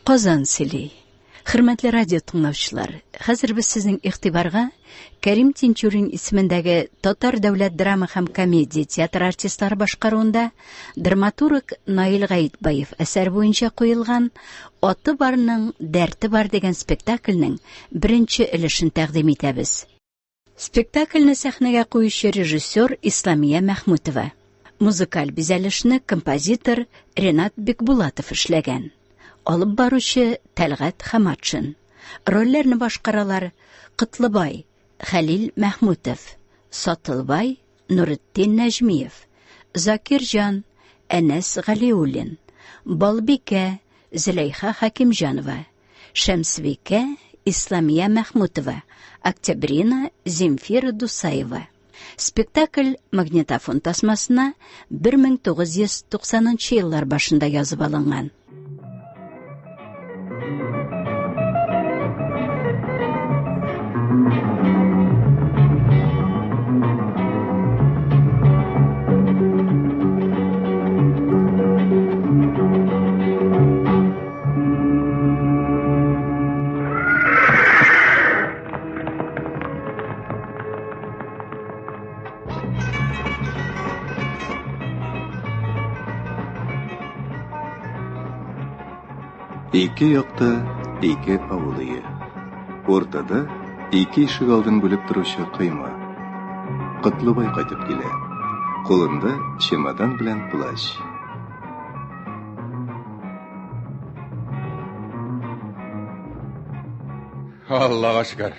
Казан сели. Хөрмәтле радио тыңлаучылар, хәзер без сезнең игътибарга Кәрим Тинчурин исемендәге Татар дәүләт драма һәм комедия театр артистлары башкаруында драматург Наил Гаитбаев әсәр буенча куелган «Аты барның дәрте бар» дигән спектакльнең беренче өлешен тәкъдим итәбез. Спектакльне сәхнәгә куючы режиссер Исламия Мәхмүтова. Музыкаль бизәлешне композитор Ренат Бекбулатов эшләгән. Алып баручы Тәлгать Хаматшин. Рольләрне башкаралар Кытлыбай Хәлил Мәхмүтов, Сатылбай Нуретдин Нәҗмиев, Закирҗан Әнәс Галиуллин, Балбикә Зөләйха Хакимҗанова, Шәмсвикә Исламия Мәхмүтова, Октябрина Земфира Дусаева. Спектакль магнитофон тасмасына 1990 еллар башында язып алынган. Ике якта ике авылые. Ортада ике ишек алдын бүлеп торучы кыйма. Кытлыбай кайтып килә. Кулында чемодан белән плащ. Аллага шүкер.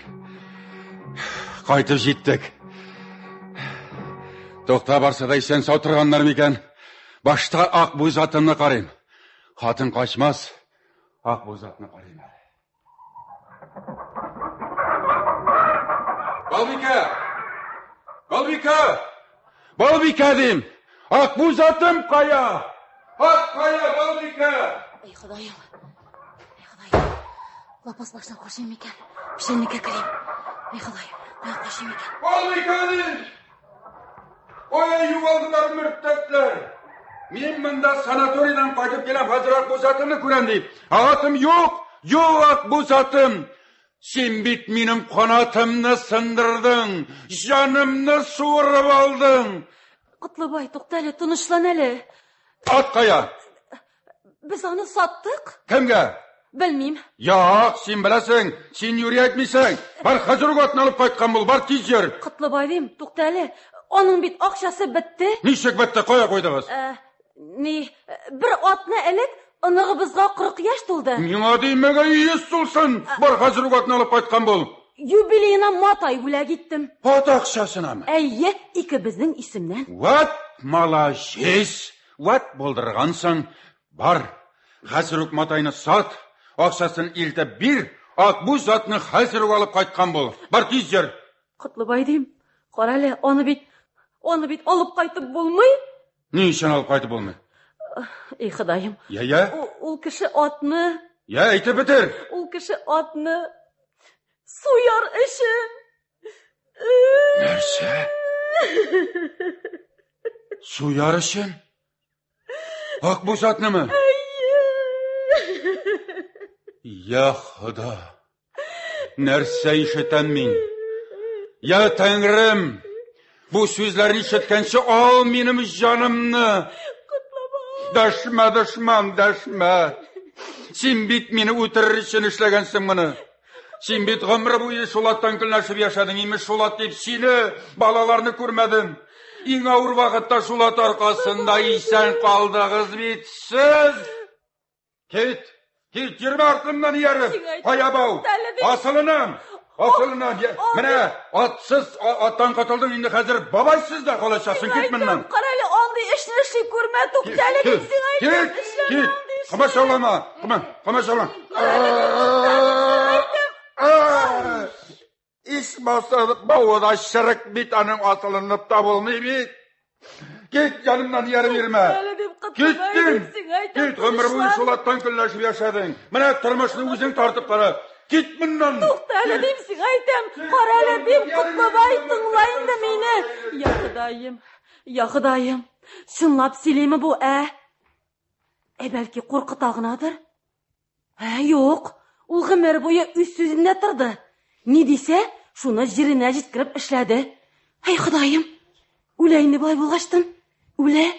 Кайтып җиттек. Токта барса да исән сау торганнар микән? Башта ак буй затымны карыйм. Хатын качмас. Ак буй затны карыйм. Балбикә! Балбикә! Балбикә дим. Ак буй затым кая? Ак кая Балбикә? Ey Xudoyim. Ey Xudoyim. Лапас башдан кошым микән? Пешенлеккә керим. Ey Xudoyim. Таяк кошым микән? Балбикә дим. Ой, югалдылар мөртәтләр. Мин монда санаторийдан кайтып келем, хәзер ак буй затымны күрәм дип. Атым юк, ак буй затым. Син бит минем канатымны сындырдың, жанымны суырып алдың. Кытлыбай, тукта әле, тынычлан әле. Ат кая? Без аны саттык. Кемгә? Белмим. Як, син беләсең, син юри әйтмисең. Бар хәзер үк атны алып кайткан бул, бар тиз йөр. Кытлыбай дим, тукта әле. Аның бит акчасы бетте. Ничек бетте, кая куйдыгыз? Бер атны элек ыныгыбызга 40 яшь тулды. Миңа димәгә 100 тулсын. Бар хәзер үк атны алып кайткан бул. Юбилейына матай бүләк иттем. Ат акчасынамы? Әйе, икебезнең исемнән. Ват, малашес. Ват булдыргансың. Бар, хәзер үк матайны сат. Акчасын илтеп бир. Ак буй затны хәзер үк алып кайткан бул. Бар тиз йөр. Кытлыбай дим, кара әле, аны бит алып кайтып булмый. Ни өчен алып кайтып булмый? Ey Xudoyim. Я. Ул кеше атны. Я, әйтеп бетер. Ул кеше атны суяр өчен. Нәрсә? Суяр өчен? Ак буй затнымы? Я Худа. Нәрсә ишетәм мин? Я Тәңрем. Бу сүзләрне ишеткәнче ал минем җанымны. Дәшмә, дошман, дәшмә. Син бит мине үтерер өчен эшләгәнсең моны. Син бит гомер буе шулаттан көнләшеп яшәдең. Имеш шулат дип сине, балаларны күрмәдем. Иң авыр вакытта шулат аркасында исән калдыгыз бит сез. Кит, йөрмә артымнан ярып. Кая бау? Асылынам. Менә атсыз аттан катылдың, инде хәзер бабайсыз да калачаксың. Кит моннан. Каралы андый эшне эшли күрмә, туктале дип сиңа. Кит. Камашалама. Камашалама. Исмаса бавыда шырык бит аның асылынып та булмый бит. Кит янымнан ярып йөрмә. Кит, гомер буе шулаттан көнләшеп яшәдең. Менә тормышны үзең тартып кара. Кит моннан. Туктале дип сиңа әйтәм. Каралы дип Кытлыбай тыңла инде мине. Я Xudoyim. Чынлап сөйләйме бу, Бәлки куркыта гынадыр? Юк, ул гомер буе үз сүзендә торды. Ни дисә, шуны җиренә җиткереп эшләде. Ай, Ходаем, үлә инде болай булгаштын. Үлә.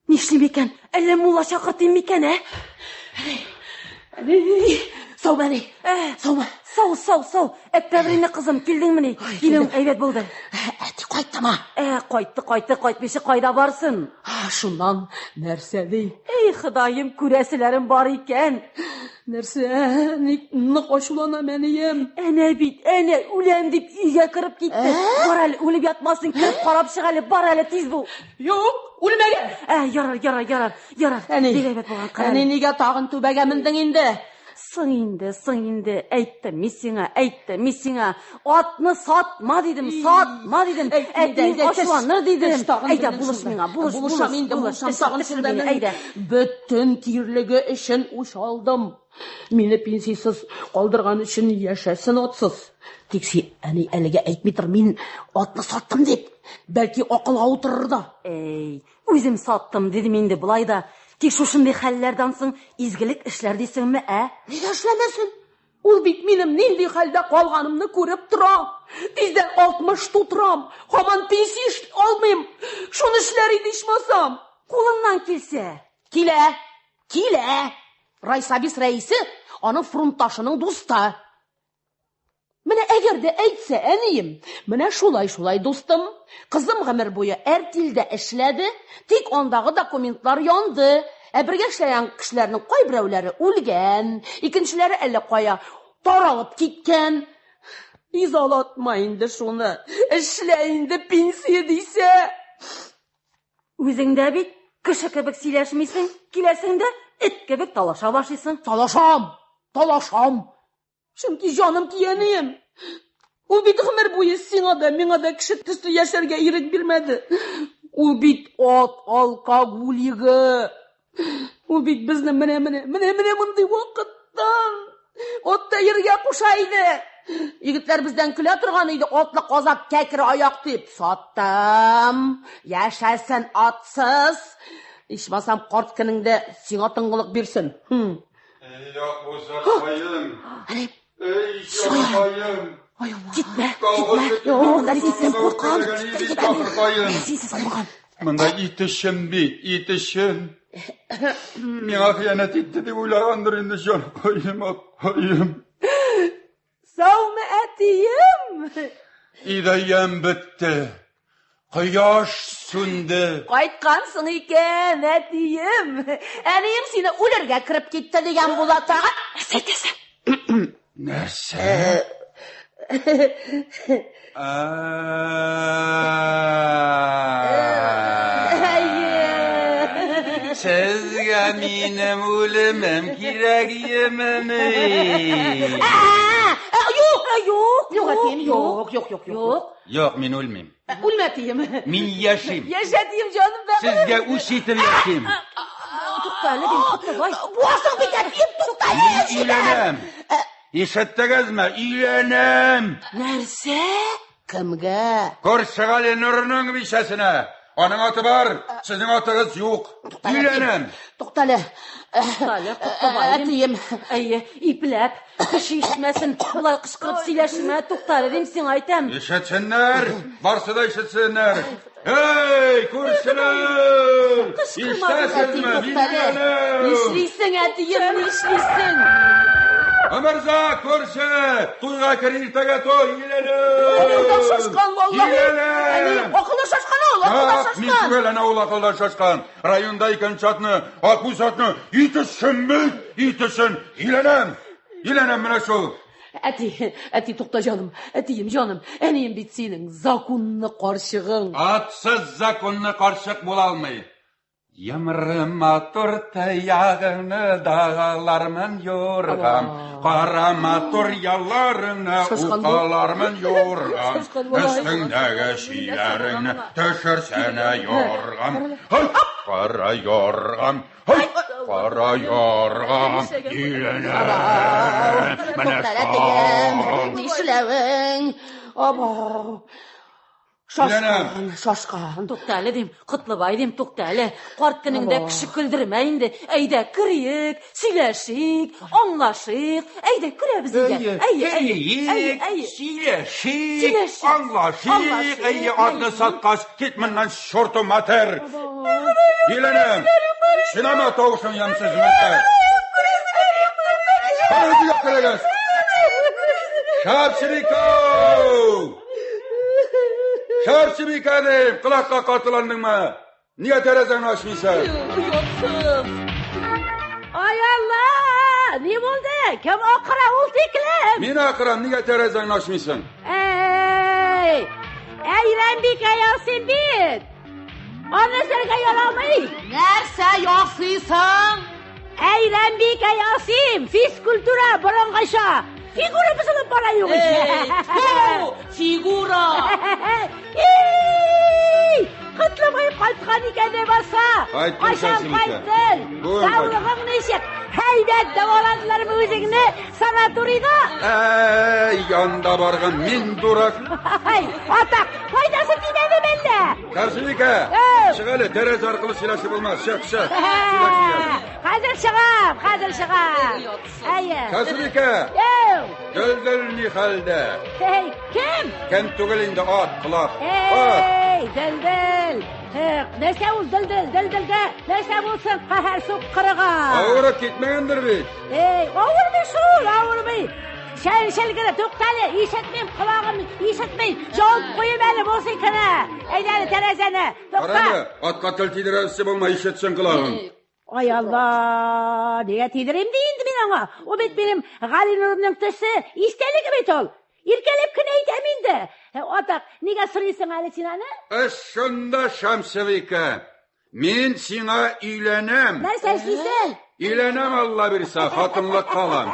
Нишлим икән? Әллә мулла чакыртыйм микән, Сау бәни. Саумы? Сау. Әптәбрине кызым, килдеңмени? Килүң әйбәт булды. Әти кайттымы? Кайтты, кайда барсын? Шуннан нәрсә ди? Эй, Ходаем, күрәселәрем бар икән. Нәрсә? Ник ачулана мәнием? Әнә бит, үләм дип өйгә кырып китте. Бар әле, үлеп ятмасын, кип карап чык әле, бар әле тиз бул. Юк, үлмәгән. Ярар. Бик әйбәт булган. Әни нигә тагын түбәгә мендең инде? Соң инде, әйттем мисиңа. Атны сатма дидем. Әтең ачуланыр дидем. Әйдә, булыш миңа, Булышам тагын сездән. Бөтен тирлеге өчен үч алдым. Мине пенсиясыз калдырган өчен яшәсен атсыз. Тик син әни әлегә әйтмитер, мин атны саттым дип. Бәлки акылга утырыр да. Үзем саттым дидем инде булай да. Тик шушындый хәлләрдән соң изгелек эшләр дисеңме, Нигә эшләмәсен? Ул бит минем нинди хәлдә калганымны күреп тора. Тиздән 60 тутырам. Һаман пенсия алмыйм. Шуны эшләр иде ичмасам. Кулыннан килсә. Килә. Райсабис рәисе аның фронтташының дусты. Менә әгәр дә әйтсә әнием, менә шулай дустым, кызым гомер буе әртилдә эшләде, тик андагы документлар янды. Бергә эшләгән кешеләрнең кайберәүләре үлгән, икенчеләре әллә кая таралып киткән. Изалатма инде шуны. Эшлә инде пенсия дисә. Үзеңдә бит кеше кебек сөйләшмисең, киләсеңдә эт кебек талаша башлыйсың. Талашам. Чөнки җаным киянем. Ул бит гомер буе сиңа да, миңа да кеше төсле яшәргә ирек бирмәде. Ул бит алкоголигы. Ул бит безне менә мондый вакыттан атта йөргә куша иде. Егетләр бездән көлә торган иде, атлы казак кәкре аяк дип. Саттым. Яшәсен атсыз. Ичмасам карт көнеңдә сиңа тыңгылык бирсен. Китмә. Монда итешен бит, итешен. Миңа хыянат итте дип уйлагандыр инде җанкаем. Саумы әтием. Идеям бетте. Кояш сүнде. Кайткансың икән, әтием. Әнием сине үләргә кирип китте дигән була тагы. Нәрсә? Сезгә минем үлемем кирәк емени. Юк, әтием, юк. Юк, мин үлмим. Үлмә, әтием. Мин яшим. Яшәтием, җаным бәгым. Сезгә үч итеп яшим. Туктале дим, Буасың бит, әтием, туктале. Өйләнәм. Ишеттегезме? Өйләнәм. Нәрсә? Кемгә? Күршегали Нурның бишәсенә. Аның аты бар, сезнең атыгыз юк. Өйләнәм. Туктале. Әтием. Ипләп, кеше ишетмәсен, болай кычкырып сөйләшмә, туктале дим, сиңа әйтәм. Ишетсеннәр, барсы да ишетсеннәр. Эй, күршеләр! Ишетәсезме? Нишлисең, әтием, нишлисең? Өмерза, күрше! Туйга кер, иртәгә туй, Акылы шашкан, Мин түгел, ана ул акылда шашкан. Районда икән чатны, акбуз атны, итешен бит, итешен. Иләнәм менә шул. Әти, тукта җаным, әтием, җаным. Әнием бит синең законны карчыгың. Атсыз законны карчык була алмый. Ямры матур таягыңны дағалармын юргам, қара матур ялларыңны уқалармын юргам, үстіңдәгі шиләріңні төшірсәне юргам, қара юргам, үйленем, міні шам. Нишләвең? Шашқан. Тоқтәлі дем, Құтлыбай дем, тоқтәлі. Қарт кініңді кіші күлдірмейінді. Әйді күрейік, сөйләшік, аңлашық. Әйді күрә бізге. Сөйләшік, аңлашық. Әйді адны сатқаш, кетміннен шорты матер. Еленім, синама тоғышын ямсыз мәттер. Қарызы көкірегіз. Şarşibika deyip kulakka katılandın mı? Niye terezeni açmışsın? Yoksuz. Ay Allah! Ne oldu? Kim akıra ol teklim? Min akıram, niye terezeni açmışsın? Ey Rembika Yasin bit. Anne serge yalamayı. Nerse yaksıysan? Ey Rembika Yasin, fiskultura barangaşa. Figura mısın bana yok Figura. Kıtlamayı kaltkan ikene basa. Aşan kayttın. Sağlığın neşek. Heybet davaladılar mı özüngünü sanatorida. Yanda bargın min durak. Atak, faydası dinedi bende. Şarşibika, çıkalı terez arkalı silahı bulmaz. Şak. Hazır şıgam. Şarşibika. Döldül halde. Kim? Kent tügelinde at, kulak. Döldül. Nese ol döldül de. Nese olsun kahar sok kırığa. Ağıra gitmeyendir bit. Ağır bir ağır bir. Şelgire toktali, işetmeyim kulağım, işetmeyim. Cevap koyayım elim olsun kana. Eydeli terezene. Arada, at katil tidiresi bulma, işetsen kulağın. Ay Allah, neye tidireyim deyindi ben ona. O bet benim Gali Nur'un tısı, isteli gibi ol. İrkelep kınaydı emindi. Otak, nege sırıysın Ali Sinan'ı? Şunda Şamsevika, min sina üylenem. Ne seçliysen? Üylenem Allah birisi, hatınlık kalan.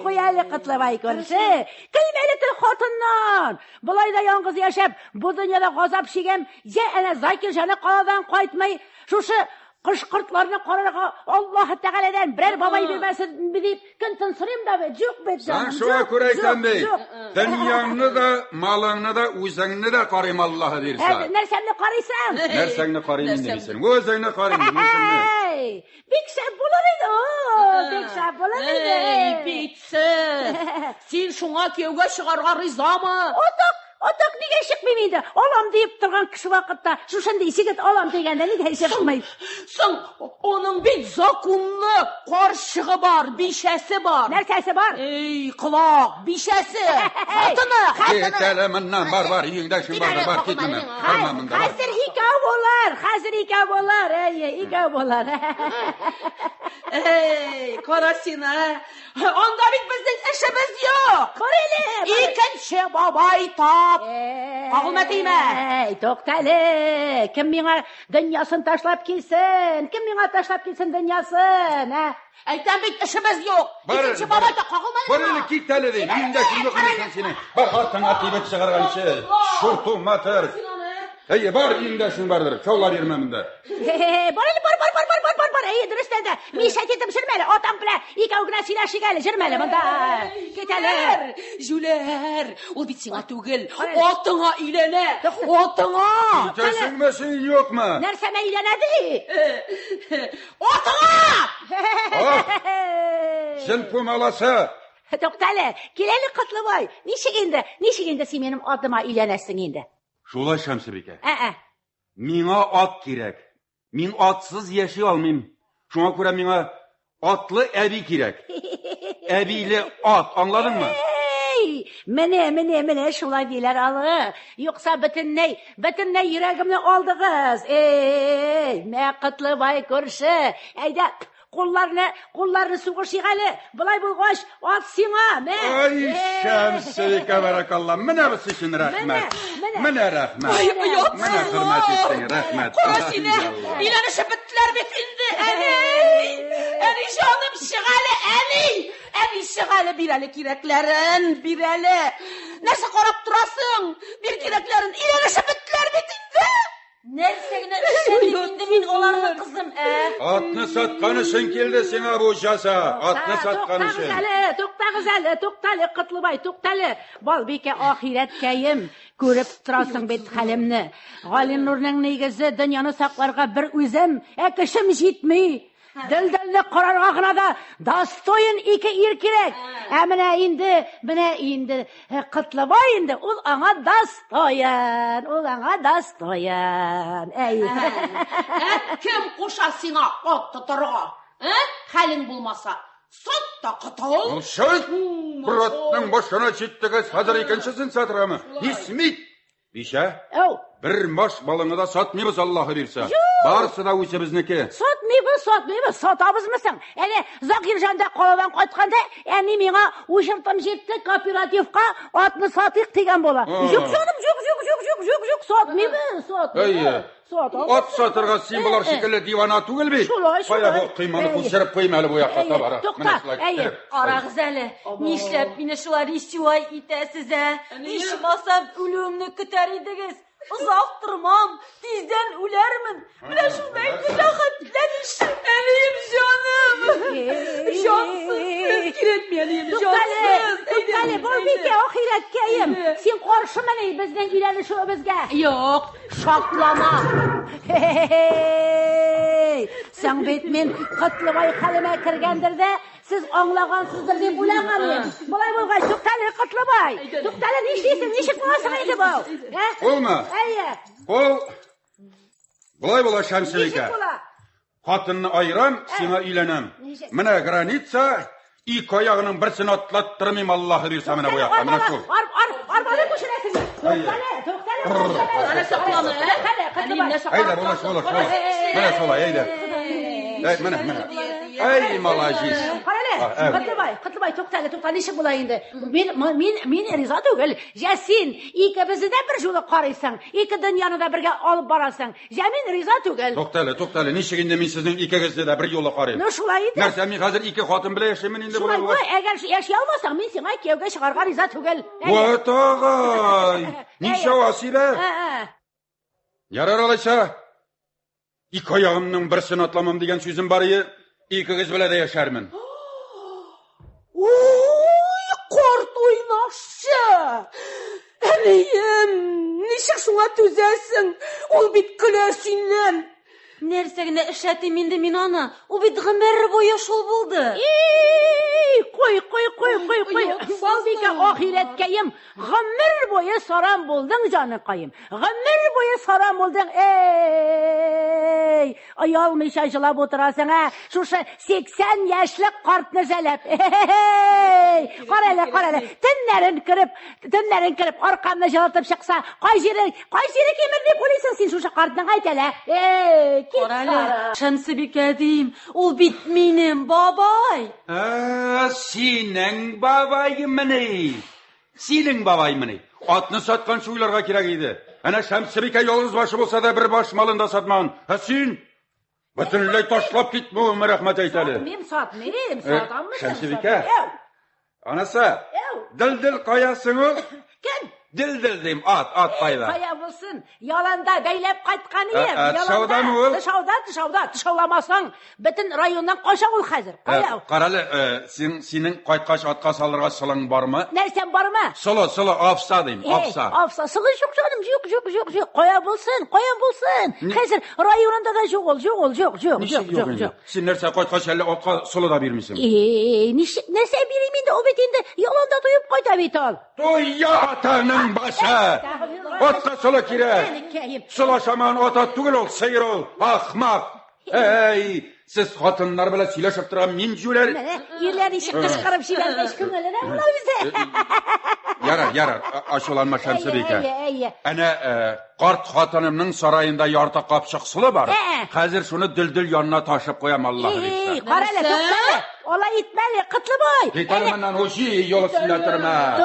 Koyarlı Kıtlıbay görüşü. Kıymeliktir hatından. Bulayda yalnız yaşap, bu dünyada gazap şigem, ya ene zakir canı kaladan kaytmayı, şuşu kışkırtlarını korarak Allah Teala'dan birer babayı bilmesin bilip kıntın sırayım da be, cuk be canım. Sen şuna kurayken bey, dünyanı da, malını da, uzanını da karayım Allah'a dersen. Nersemle karaysan? Nersemle karayım demişsin, uzanını karayım demişsin. Bikse bularıydı o, bikse bularıydı. Bikse, sen şuna kevge çıkarga rıza mı? Otak nege çıkmayıydı? Olam deyip durgan kişi vakitte, şu şimdi işi git olam degende nege çıkmayı? Sen onun bir zakunlu karşığı var, bişesi var. Nersesi var? Kulak, bişesi, hatını. Telemandan var, yiyindeşin var, gitmem. Hazır hikav olar, hikav olar. Karasina, onda bitmezden işimiz yok. Koreli. İkinci babayı tap. Ağılma deyme. Toktali, kim bana dünyasını taşlap kilsin? Kim bana taşlap kilsin dünyasını? Eyten bit işimiz yok. İkinci babayı da ağılma deyme. Böyle iki tane değil, yiyindeşin yok seni. Bak hatına atibet çıkargan şey, şurtu matır. Hey, bar yiyindeşin vardır, çoğlar yermeminde. Bar. Ey dürüstende. Mişet yedim jürmeli. Otam bile ika ugna silaşı geldi jürmeli. Bunda. Giteler. Jüler. O bitsin atugil. Otuna ilene. Otuna. Kesilmesin yok mu? Nerseme ilenedi. Otuna. Sen pumalasa. Doktale. Kileli Kıtlıbay. Nişiginde sen benim adıma ilenesin indi. Şulay Şamsibike. Mina at kirek. Min atsız yaşay almayayım. Şuna göre mina atlı evi kirek. Eviyle at, anladın mı? Mene şulay deyler alı. Yoksa bütün ne yüreğimle oldu kız. Me Kıtlıbay görüşü. Eyde kollarını suğuşiğalı. Bulay bulgoş, at sina. Ay Şamsibike barakallah. Mene bu sıçın rahmet. Mene rahmet. Mene hürmet etsin rahmet. Korasine, ilanı şıpıttılar bitindi. Eni canım şıgalı, eni şıgalı bireli kireklerin, bireli. Nasıl korap durasın? Bir kireklerin ilanı şıpıttılar bitindi. Нәрсәгенә эшләдем инде мин аларны кызым, Атны саткан өчен килде сиңа бу җәза. Атны саткан өчен. Туктагыз әле, туктале, Котлыбай, туктале. Балбикә ахирәткәем, күреп торасың бит хәлемне. Галим Нурның нигезе дөньяны сакларга бер үзем, кешем җитми. Дилдәлне карарга гына да достоин ике ир кирәк. Менә инде Котлыбай инде ул аңа достоин, Кем куша сиңа ат тотарга? Хәлең булмаса, сатта кытыл. Шул Братның башына җиттегез, хәзер икенчесен сатырамы? Исмит. Биша, бер маш балыңны да сатмыйбыз, Аллаһы бирсә. Барысы да үзебезнеке. Сатмыйбыз, сатабызмы соң? Әнә Закирҗанда каладан кайтканда, әни миңа учыртым җитте, кооперативка атны сатыйк дигән була. Юк, сатмыйбыз. Ат сатырга син булар шикелле дивана түгел бит. Кая бу кыйманы күчереп куйма әле бу якка табара. Карагыз әле, нишләп мине шулай ищуай итәсез? Ичмасам үлемне көтәр идегез. Узак тормам, тиздән үләрмен. Менә шундай рәхәтләнеш. Әлием җаным. Җансыз, киретмәлием җансыз. Туктале, Балбикә, ахирәткәем. Син каршымыни безнең өйләнешебезгә? Юк, Шаклама. Сәң бит мин Котлыбай хәлемә кергәндер дә, сез аңлагансыздыр дип уйлаганмын. Болай булгач, туктале, Котлыбай. Туктале, нишлисең? Ничек буласың инде бу? Булма. Ул Булай була Шәмсебикә. Хатынны айрам, сиңа өйләнәм. Менә граница, ике аягының берсен атлаттырмыйм, Аллаһы бирсә менә бу якка. Менә шул. Арбаны күчерәсең. Туктале. Әйдә, булаш. Менә шулай, әйдә. Менә. Ай, молодец. Котлыбай, туктале, ничек була инде? Мин риза түгел. Син икебезне дә бер җулы карыйсың, ике дөньяны да бергә алып барасың. Мин риза түгел. Туктале, ничек инде мин сезнең икегезне дә бер юлы карыйм? Шулай иде. Нәрсә, мин хәзер ике хатын белән яшәймен инде булай. Әгәр яши алмасаң, мин сиңа кияүгә чыгарга риза түгел. Вот агай. Ничә Василә? Ярар алайса. Ике аягымның берсен атламам дигән сүзем бар иде. Икегез белән дә яшәрмен. Корт уйнашы. Әлием, ничек шуңа түзәсең? Ул бит көлә синнән. Нәрсәгенә эшләтим инде мин аны? Ул бит гомер буе шул булды. Кой. Балбикә, ахирәткәем, гомер буе саран булдың, җаныкаем. Гомер буе саран булдың. Аялмыйча җылап утырасың, шушы 80 яшьлек картны җәләп. Карале. Төннәрен киреп, аркамны җылатып чыкса, кай җире кимер дип уйлыйсың син шушы картның әйтәлә. Карале, Шәмсебикә дим, ул бит минем бабай. Синең бабаймыни. Атны саткан уйларга кирәк иде. Әнә Шәмсебикә ялгыз башы булса да бер баш малын да сатмаган. Син бөтенләй ташлап китмәү рәхмәт әйт әле. Мин сатмыйм, сатаммы? Шәмсебикә. Анасы, дилдил каясың ул? Кем? Дилдил дим, ат кайда. Кая булсын, яланда бәйләп кайткан идем. Тышаудамы ул? Тышауламасаң, бөтен районнан кача ул хәзер. Кая? Карале, синең кайткач атка салырга сылың бармы? Нәрсәң бармы? Соло, афса дим, афса. Афса, сылы юк җаным, юк. Кая булсын? Хәзер районында да юк. Син нәрсә кайткач әле атка соло да бирмисең? Нәрсә бирим инде? Ул бит инде яланда туеп кайта бит ул. Туятаның башы. Атка соло кирәк. Солашаман ата түгел ул, сыйыр ул, ахмак. Siz хатыннар белән сөйләшеп торган мин җүләр. Ирләр ишек кычкырып җибәргәч күңелләре була бездә. Ярар, ачуланма Шәмсебикә. Әнә карт хатынымның сараенда ярты капчык сулы бар. Хәзер шуны дилдил янына ташып куям, Аллаһы бирсә. Карале, туктале. Алай итмәле, Котлыбай. Китәле моннан һуши юл өстендә торма.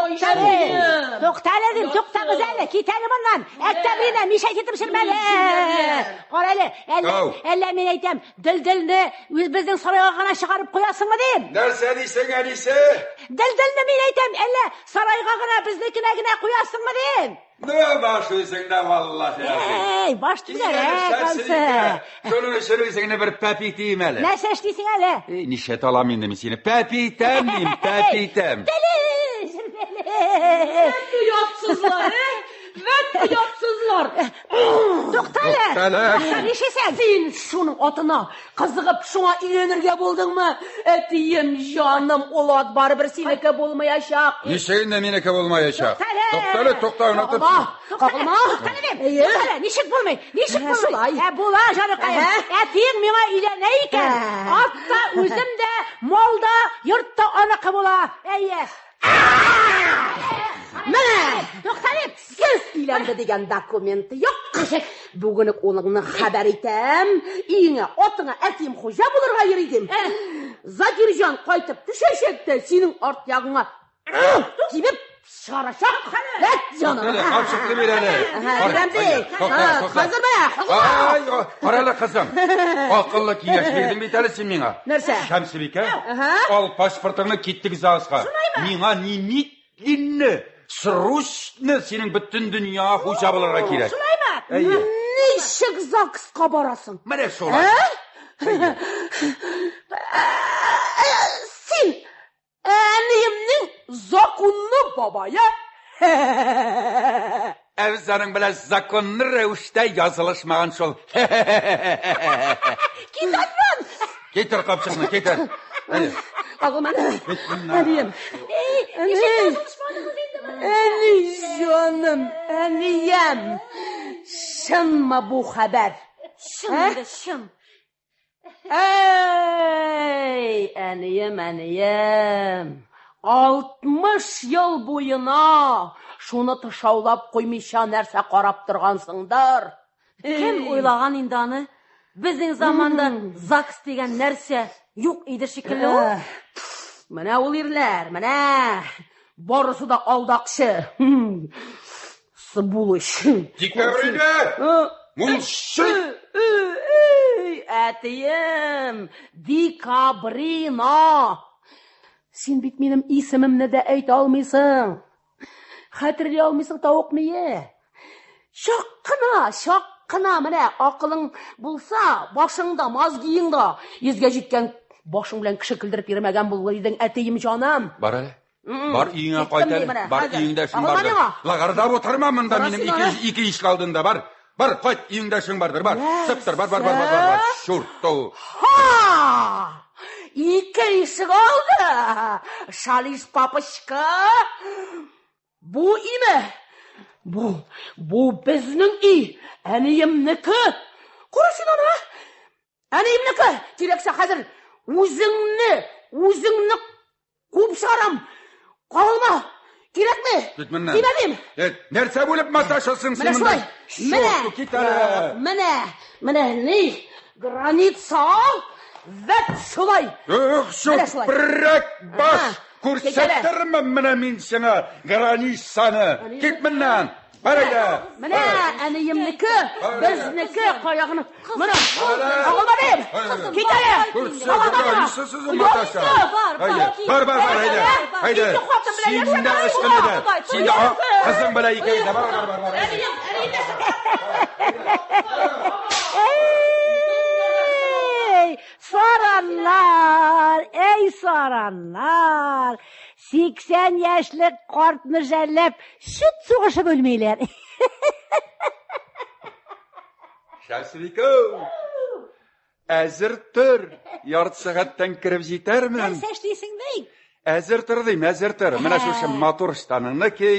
Туктале дим, туктагыз әле, китәле моннан. Әктәбренә мишә китеп ширмәле. Карале, әллә мин әйтәм, дилдилне безнең сарайга гына чыгарып куясыңмы дим? Нәрсә дисең, әнисе? Дәлдәлне мин әйтәм, әллә сарайга гына безнекенә генә куясыңмы дим? Баш үзеңдә, валлаһи. Эй, баш түгәрәк алсы. Шуның өчен үзеңне бер пәпитим әле. Нәрсә эшлисең әле? Нишәт алам инде мин сине? Пәпитәм, пәпитәм. Уятсызлар, уятсызлар. Туктале. Нишесәң? Син шуның атына кызыгып шуңа өйләнергә булдыңмы? Әтием, җаным, ул ат барыбер синеке булмаячак. Нишәгендә минеке булмаячак. Туктале, унытып. Кагылма. Туктале, ничек булмый? Ничек булмый? Була, җаныкаем. Әтиң миңа өйләнә икән. Атта үзем дә, малда, йортта аныкы була. Әйе. Менә, Туктале. сез өйләнде дигән документы юк. Бүген үк улыңны хәбәр итәм. Иңә, атыңа әтием хуҗа булырга йөридем. Закирҗан кайтып төшәчәк тә синең арт ягыңа кибеп чыгарачак. Вәт җаным. Капчыкны бир әле. Хәзер мә. Ай, каралы кызым. Акыллы киңәш бирдең бит әле син миңа. Нәрсә? Шәмсибикә, ал паспортыңны киттек загызга. Миңа немедленно срочно синең бөтен дөнья хуҗа булырга кирәк. Шулаймы? Ничек ЗАГСка барасың? Менә шулай. Син әниемнең законлы бабайы. Әвзаның белән законны рәвештә язылышмаган шул. Китәрмен. Китер капчыкны, китер. Әнием. Әни җаным, әнием. Шынмы бу хәбәр? Шын. Эй, әнием. 60 ел буена шуны тышаулап куймыйча нәрсә карап торгансыңдыр. Кем ойлаган инде аны? Безнең заманда ЗАГС дигән нәрсә юк иде шикелле ул. Менә ул ирләр, менә барысы да алдакчы. Сыбулыш. Декабрьдә мунчы. Әтием, Декабрина. Син бит минем исемемне дә әйтә алмыйсың. Хәтерли алмыйсың тавык мие. Шаккына, менә акылың булса, башыңда, мозгиңда изгә җиткән башың белән кеше килдереп йөрмәгән булыр идең, әтием җаным. Бар әле. Бар өеңә кайт әле. Бар өеңдә шуң бардыр. Лагарда утырма монда минем ике иш калдында бар. Бар, кайт, өеңдә шуң бардыр, бар. Сыптыр, бар. Шурту. Ха! Ике ишек алды. Шалиш папочка. Бу име? Бу безнең үй. Әниемнеке. Күрсен аны. Әниемнеке. Кирәксә хәзер үзеңне күп шарам. Калма. Кирәкме? Димәдем. Нәрсә булып маташасың син монда? Менә ни? Граница. Вәт шулай. Шупрак баш. Күрсәтермен менә мин сиңа границаны. Кит моннан. Бар әйдә. Менә әниемнеке, безнеке каягыны. Менә. Агылмадым. Кит әле. Бар, әйдә. Син дә эшкәндә. Син дә кызың белән икәү дә бар. Saranlar. 80 яшьлек картны жәлләп, шүт сугышып үлмәйләр. Шәмсибикә. Әзер тор. Ярты сәгатьтән киреп җитәрмен. Нәрсә эшлисең бит? Әзер тор. Менә шушы матур штаныңны ки.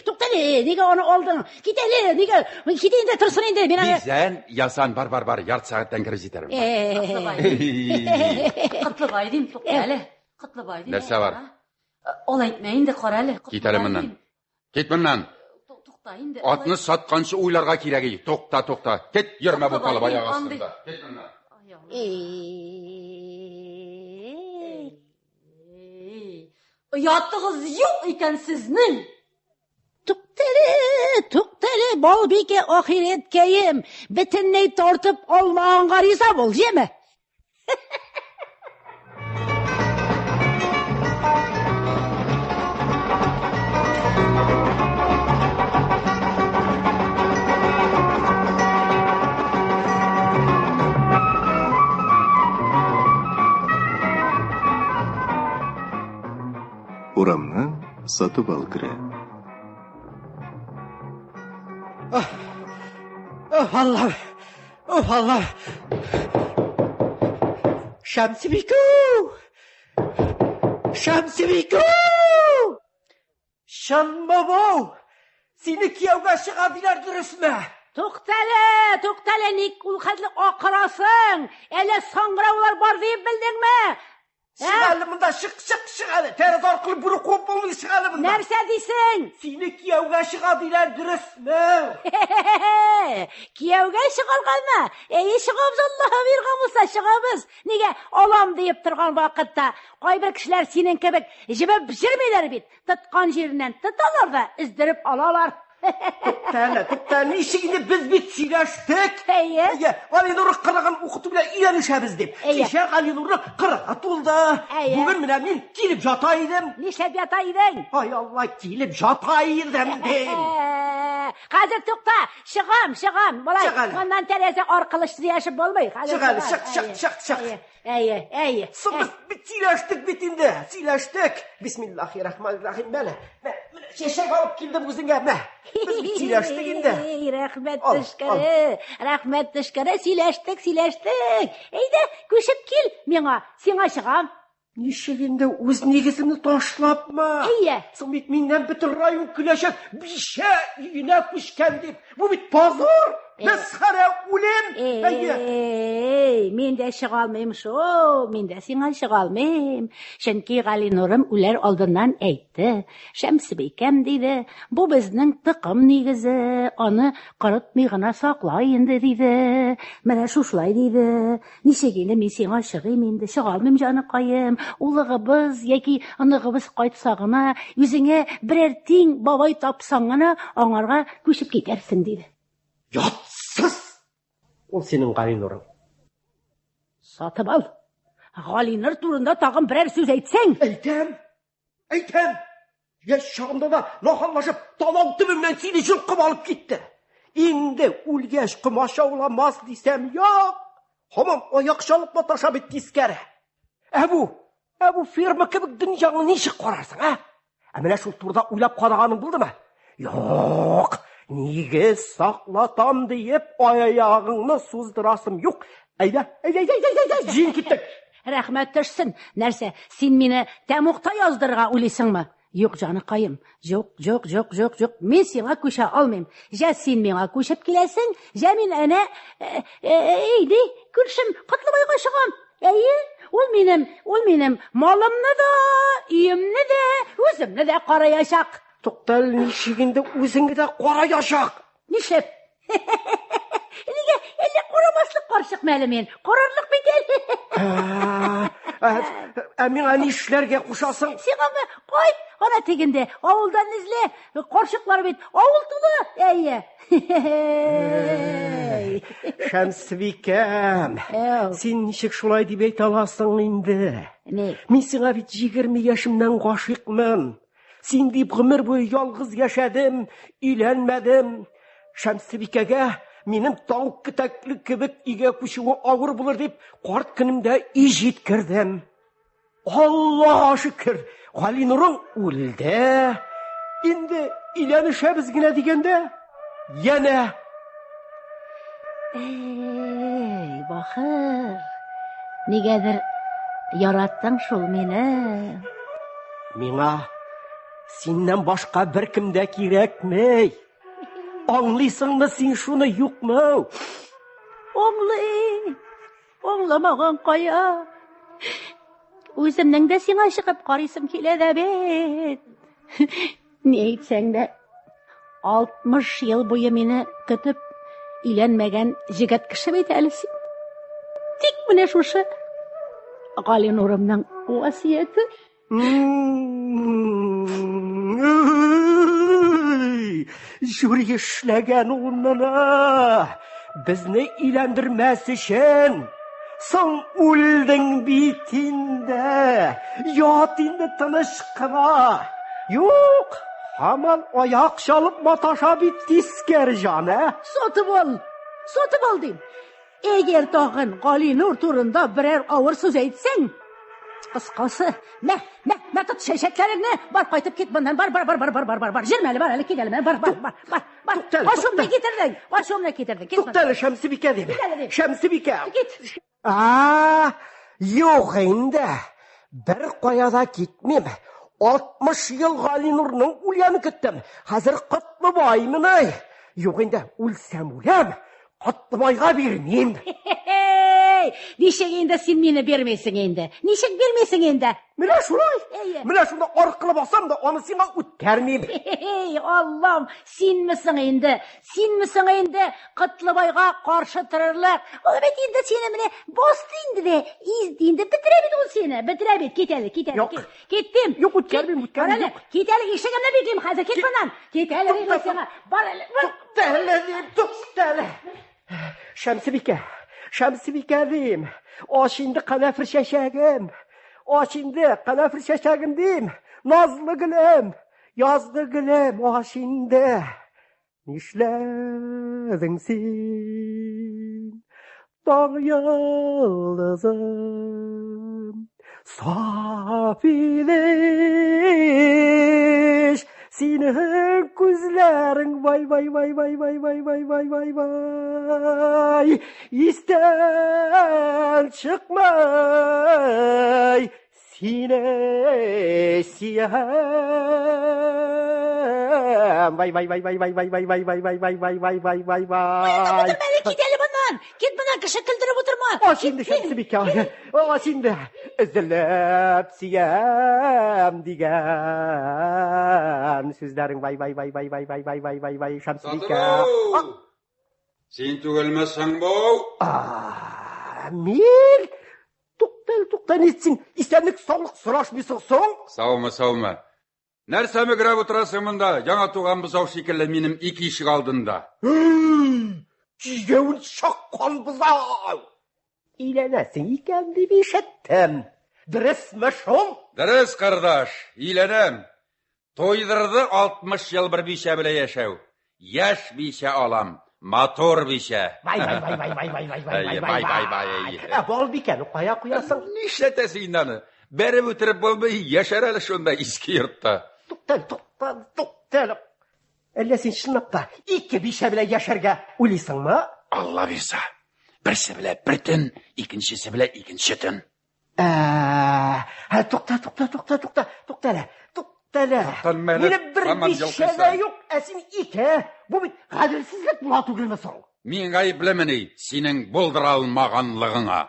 Туктале, нигә аны алдың? Кит әле, нигә? Кит инде, торсын инде. Мин аны Бизән, ясан, бар. Ярты сәгатьтән киреп җитәрмен. Кытлыбай дим, туктале. Кытлыбай дим. Нәрсә бар? Ул әйтмә инде, кара әле. Кит әле моннан. Кит моннан. Тукта инде. Атны сатканчы уйларга кирәк. Тукта. Кит, йөрмә бу калып аяк астында. Кит моннан. Оятыгыз юк икән сезнең. Туктале, балбикә ахирәткәем, бөтенләй тартып алмаганга риза бул, җеме? Урамнан сатып ал керә. Allah! Allah! Şemsibiku! Şemsibiku! Şanbabo! Seni kiyavga çıkardılar dürüsme. To'xtala, nik ul qadli oqirasın. Ele sangravular bar deyip bildin mi? Çıkarlı bunda şık hadi. Teras arkalı buru kopmalı çıkarlı bunda. Nerse deysin? Seni kiyavga çıkardılar dürüsme. Kiyevga çıqalqanma. Çıqabız Allah'a vergan bolsa çıqabız. Nega olam deyip turgan vaqtda qoy bir kishilar senin kebek jibib pishirmaylar bit. Tutqan jerinden tutalar da izdirib alalar. Tüptəli, işigini biz bit söyləşdik. Ali Nur'u qırağın oxutu bilə ilərişəbiz deyib. Kişər Ali Nur'u qırağa tuldu. Bugün mənə min kilib jataydım. Nişəb yataydın? Ay Allah, kilib jataydım deyim. Hazır to'xta, шығам. Bo'lay, ondan tereze orqalıştır yaşıb bolmay. Şıq. Sonra bit söyləşdik bitində. Söyləşdik. Bismillahirrahmanirrahim. Mənə şeşek alıp kildim kızına. Biz bit söyləşdik indi. Rahmet tışkırı. Söyləşdik. Eydə, köşüp kil. Sena шығам. Nişeginde öz negizini taşlapma. Sen bit minden bütün rayon küleşek bir şey yine kuşken deyip. Bu bit pazar. Mesxara ulen. Men de шығалmayım şu. Men de sena шығалmayım. Çünkü Gali Nur'um ular aldından aytdı. Şemsibekam deydi. Bu bizning tıqım negizi. Onu qırıtmaygana saqlayın deydi. Mana şuşlay deydi. Nişeginde men sena шығayım endi. Шығалmayım canıqayım. Улыгыбыз яки аныгыбыз кайтсагына, үзеңә берәр тиң бабай тапсаңына, аңарга күчеп китерсең диде. Ятсыз! Ул синең Галинурың. Сатып ал. Галинур турында тагын берәр сүз әйтсәң. Әйтәм. Яш чагымда да наханлашып, талау төбемнән сине җылкып алып китте. Инде үлгәч кымаша уламас дисәм, юк. Һаман аяк чалып маташа бит тискәре. Әбу ферма кебек дөньяңны ничек карарсың, а? Менә шул турда уйлап караганың булдымы? Юк, нигез саклатам диеп аягыңны суздырасым юк. Әйдә, җин киттек. Рәхмәт төшсен. Нәрсә, син мине тәмугта яздырга уйлыйсыңмы? Юк, җаныкаем. Юк. Мен сиңа күчә алмыйм. Җә син миңа күчеп киләсең, җә мин әнә әйди, күршем Котлыбайга чыгам. Ул минем малымны да, өемне дә, үземне дә караячак. Туктал, ничегендә үзеңне дә караячак. Нишләп? Нигә әллә карамаслык карчык мәле мен? Карарлык бит әле. Миңа нишләргә кушасың? Сиңа кайт, ана тегендә, авылдан изле, карчыклар бит, авыл тулы. Шәмсибекам, син ничек шулай дип әйтә аласың инде? Мин сиңа бит 20 яшымнан гашыйкмын. Син дип гомер буе ялгыз яшәдем, өйләнмәдем. Шәмсибекәгә минем тау китәкле кебек игә күчүе авыр булыр дип карт көнемдә җиткердем. Аллаһ шөкер, Галинурың үлде. Инде өйләнешәбез генә дигәндә, яна бахыр. Нигәдер яраттың шул мине. Миңа синнән башка беркем дә кирәкмәй. Аңлыйсыңмы син шуны юкмы? Аңламаган кая. Үземнең дә сиңа чыгып карыйсым килә дә бит. Ни әйтсәң дә 60 ел буе мине көтеп өйләнмәгән җегет кеше бит әле син. Тик менә шушы Галинурымның васияте. Жур эшләгән улмына. Безне өйләндермәс өчен. Соң үлдең бит инде. Ят инде тыныч кына. Юк, һаман аяк чалып маташа бит тискәр җаны. Сатып ал дим. Әгәр тагын Галинур турында берәр авыр сүз әйтсәң, Qısqасы, mə tut şəşəklərini, bar qaytıb get bundan, bar. Jirməli, bar, hələ gedəli, bar. Başımla getirdin. Tuqtəli, Şəmsibikə deyim. Şəmsibikə. Git. Yox indi. Bir qoyada gitmeyim. 60 yıl Galinur'un ulyanı gittim. Hazır Qutlubay'ımın ay. Yox indi, ulsam ulam. Qutlubay'a vermeyim. Nişek endi sen meni bermeysin endi. Nişek bermeysin endi. Mine şulay. Mine şunda arqılı basam da onu sana üttermeyim. Allah'ım sen misin endi? Qutlubayga qarşı tururlar. O bet endi seni mine bostı endi de izdi bitiremedi o seni. Bitiremedi. Keteli. Kettim. Yok üttermeyim. Keteli eşeğimle bekeyim hazır ket bundan. Keteli sana. Tuqtəli. Şəmsibikə deyim. O şimdi qanafır şəşəgim. Deyim. Nazlı gülüm. Yazlı gülüm. O şimdi. Nişledin sen. Dağ yıldızım. Safileş. Senin gözlerin vay. İsten çıkmay. Sine siyam. Vay. Gidelim bundan. Git bundan kışı kıldırıp oturma. O şimdi Şemsibikə. O şimdi. Üzülüp siyam digen. Sizlerin vay Şemsibikə. Sen tügelmezsen bu. Mir. Tuqtan etsin. İstenlik soğuk sıraşmısın soğuk. Savma. Nerseme girip oturasın bunda? Yana tuğan bu soğuk şekilde benim 2 işik aldığında. Cigevin şakkan buzağ. İlenesin iken bir işettim. Dres mi şun? Dres kardeş, ilenem. Toydırdı 60 yıl bir bişe bile yaşav. Yaş bişe alam. Motor bişe. Vay. Bol biken koyasın. Nişletesi inanı. Beri bitirip bolmayı yaşar hele şunda iski yurtta. Tuqtal. Ellesin şınapta. İki bişe bile yaşarga ulisin mı? Allah bilse. Birisi bile birtin, ikincisi bile ikincitin. Tuqtal. Yine bir bişe de yok. Esin iki. Bu bir kadirsizlik bulatı gülmesin. Min ayıplemeni senin bulduralmağanlığına.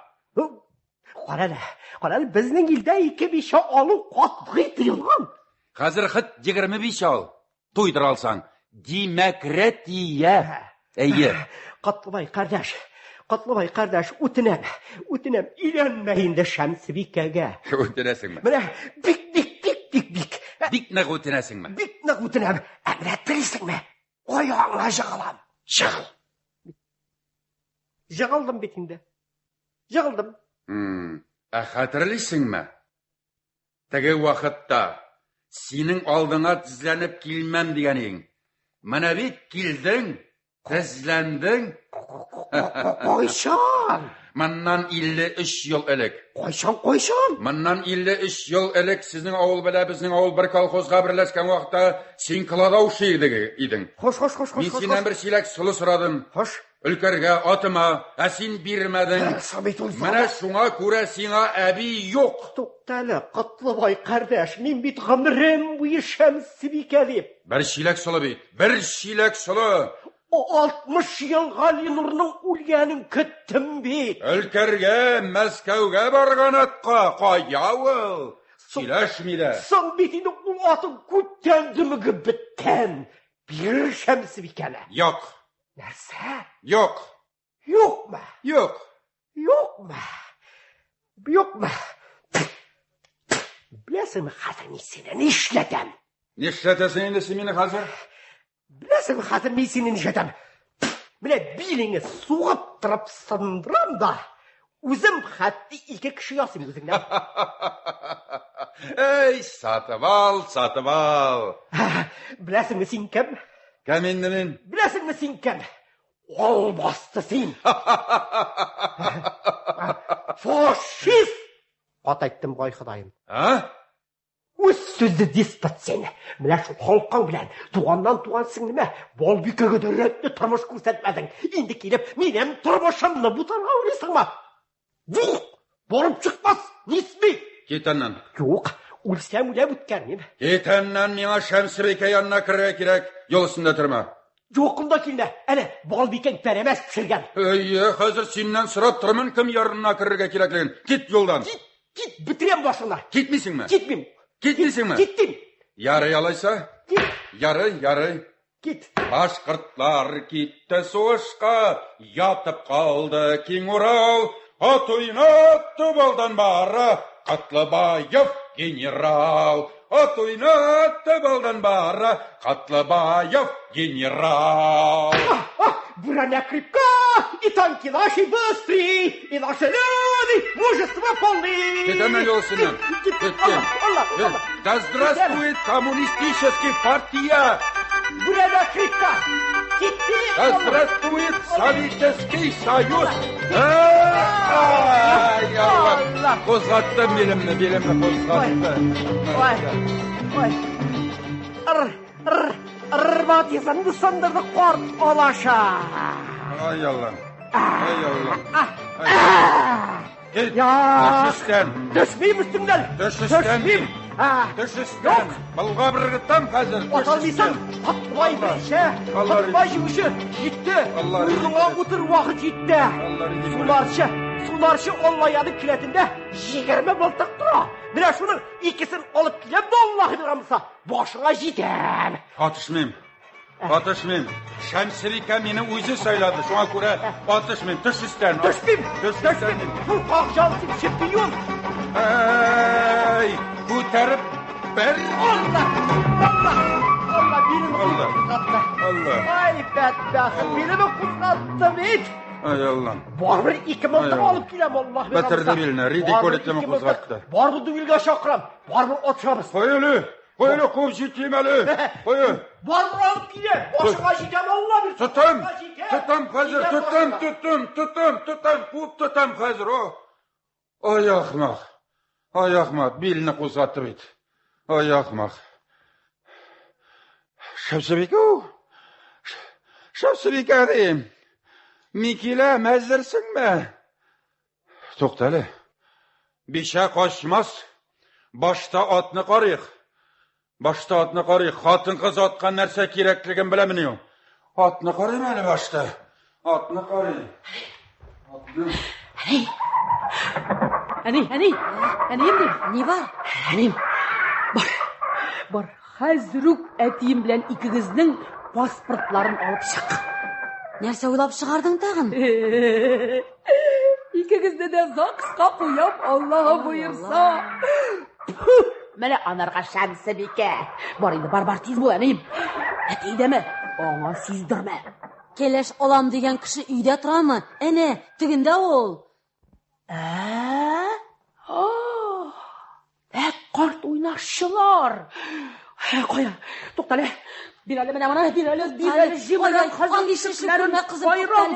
Qarala, bizning ilde iki bişe alın qatlığı tıyılgan. Hazır hıt 20 bişe al. Tuydur alsan. Demokratiya. Ey. Qutluboy qardaş, o'tinam, ilanmayin de Şemsibikəga. O'tinasanmi? Mana bik. Bik naq o'tinasanmi? Bik naq o'tinam. Amrat bilsingmi? Oyog'ingga yig'alam. Yig'il. Yig'ildim betingda. Yig'ildim. Xatirliysingmi? Tagi vaqtda sening oldinga tizlanib kelmam deganing. Mana bit kelding, tizlanding. Qo'yshan. Mandan 53 yıl elek. Qo'yshan. Mandan 53 yıl elek sizning ovul bilan bizning ovul bir kolxozga birlashgan vaqtda sen kladovchi eding. Xo'sh. Men sendan bir shilak sulu so'radim. Xo'sh. Ulkarga otima, asin bermading. Mana shunga ko'ra senga abi yo'q. To'xtali, Qutluboy qardash, men bit g'amrim bu Şemsibikə deb. Bir shilak sulu. O 60 yıl Galinur'un ulyanın küttüm bit. Ulkarga Moskvaga borgan atqa qo'yavil. Silashmida. Sen bitini u atın küttendimi bitten. Bir Şemsibikələ. Yo'q. Narsa? Yo'q. Yo'qmi? Yo'q. Yo'qmi? Bilasizmi, hozir men seni nishlatam. Nishlatasan endi sen meni hozir? Bilasizmi, hozir men seni nishlatam. Mana belingni so'g'ib turib sindiram da. O'zim xatni 2 kishi yozim o'zingdan. Ey, sotib ol. Bilasizmi sen kim? Kim endi men? Bilasizmi sen kim? Olbosdi sen. Faşist. Атайттым бай Құдайым. Өз сөзді деспіт сені. Міне шу халқаң білән, туғаннан туған сіңліме, Балбикеге де рәтті тұрмыш көрсетмәдің. Енді келіп, менем тұрмышымны бұтарға өресің ма? Жоқ, борып шықпас, несмей. Кетеннен. Жоқ, өлсем өлеп өткенмем. Кетеннен меңа Шәмсібеке янына кірге керек, yol üstünde тұрма. Жоқында келді, әне, Балбикең пәремәс пішірген. Қазір сенен сұрап тұрмын, кім ярына кірге кереклігін. Кет yoldan. Кет, бітірем башыңа. Кетмейсің ме? Кетмейм. Кетмейсің ме? Кеттім. Ярый алайса? Ярый. Кет. Башқұртлар кетті соғышқа, ятып қалды кең Орал. Ат ойнатты балдан бара, Қатлыбаев генерал. Ат ойнатты балдан бара, Қатлыбаев генерал. Броня крепка, и танки наши быстрые, и наши люди мужество полны. Кетен йолсынан. Да здравствует коммунистическая партия. Броня крепка. Да здравствует Советский Союз. Қозғатты белімді қозғатты. Рватизмді сындырды қорт олаша. Ай Аллам. Düşüsten. Düşmeyim üstümden. Düşüsten. Balga біргіттім қазір. Оталмайсың, Қатыбай бірші. Қатыбай жігіші. Жетті. Ұрыңа ұтыр уақыт жетті. Суларшы олмаяды кілетінде 20 болтық тұра. Міне шының ikisini алып келем де Аллахы бірамса, башыңа жетем. Atışmayım. Şəmsibikə meni özü söylədi. Şuna görə atışmayım. Düş üstdən. Düşmeyim. Bu qaqcansın şepiyon. Көтеріп бәр. Allah, benim Allah. Ay bədbəxim, benim qızqattım et. Ay Allah. Var bir 2 milton alıp gelem Allah bilir. Bitirdi biline. Ridikol etleme qızqattı. Var bir düğülge şakıram. Var bir oturarız. Qoy ölü qov жетемeli. Qoy. Var bir alıp gelem. Başıma jetem Allah bir. Tutam hazır. Tutam hazır o. Ay ahmaq. Belini qozatıb et. Ay ahmaq. Şəmsibikə deyim. Mikile məzdirsin mi? Toxtalı. Bir şey qaçmaz. Başta atını qarıyıq. Xatın qız atqan nərsə kerekligin biləminiyor. Atını qarıyım əli başta. Atını qarıyım. Әнейім де. Не бар? Әнейім. Бар. Хәзірук әтейім білән икігіздің паспортларын алып шық. Нәрсе ойлап шығардың тағын? Икігізді де ЗАГСқа қоям, Аллаға бұйырса. Мәлі анарға Шәмсібеке. Бар енді, бар тез бол, әнейім. Әтейдемі? Аңа сездірме. Келеш олам деген кіші үйде тұрамы? Әне, тігінде ол. Қарт ойнақшылар. Қоя, тоқталы. Билалы міне мына, билалы жемелен қазын ешіклерін қайрам.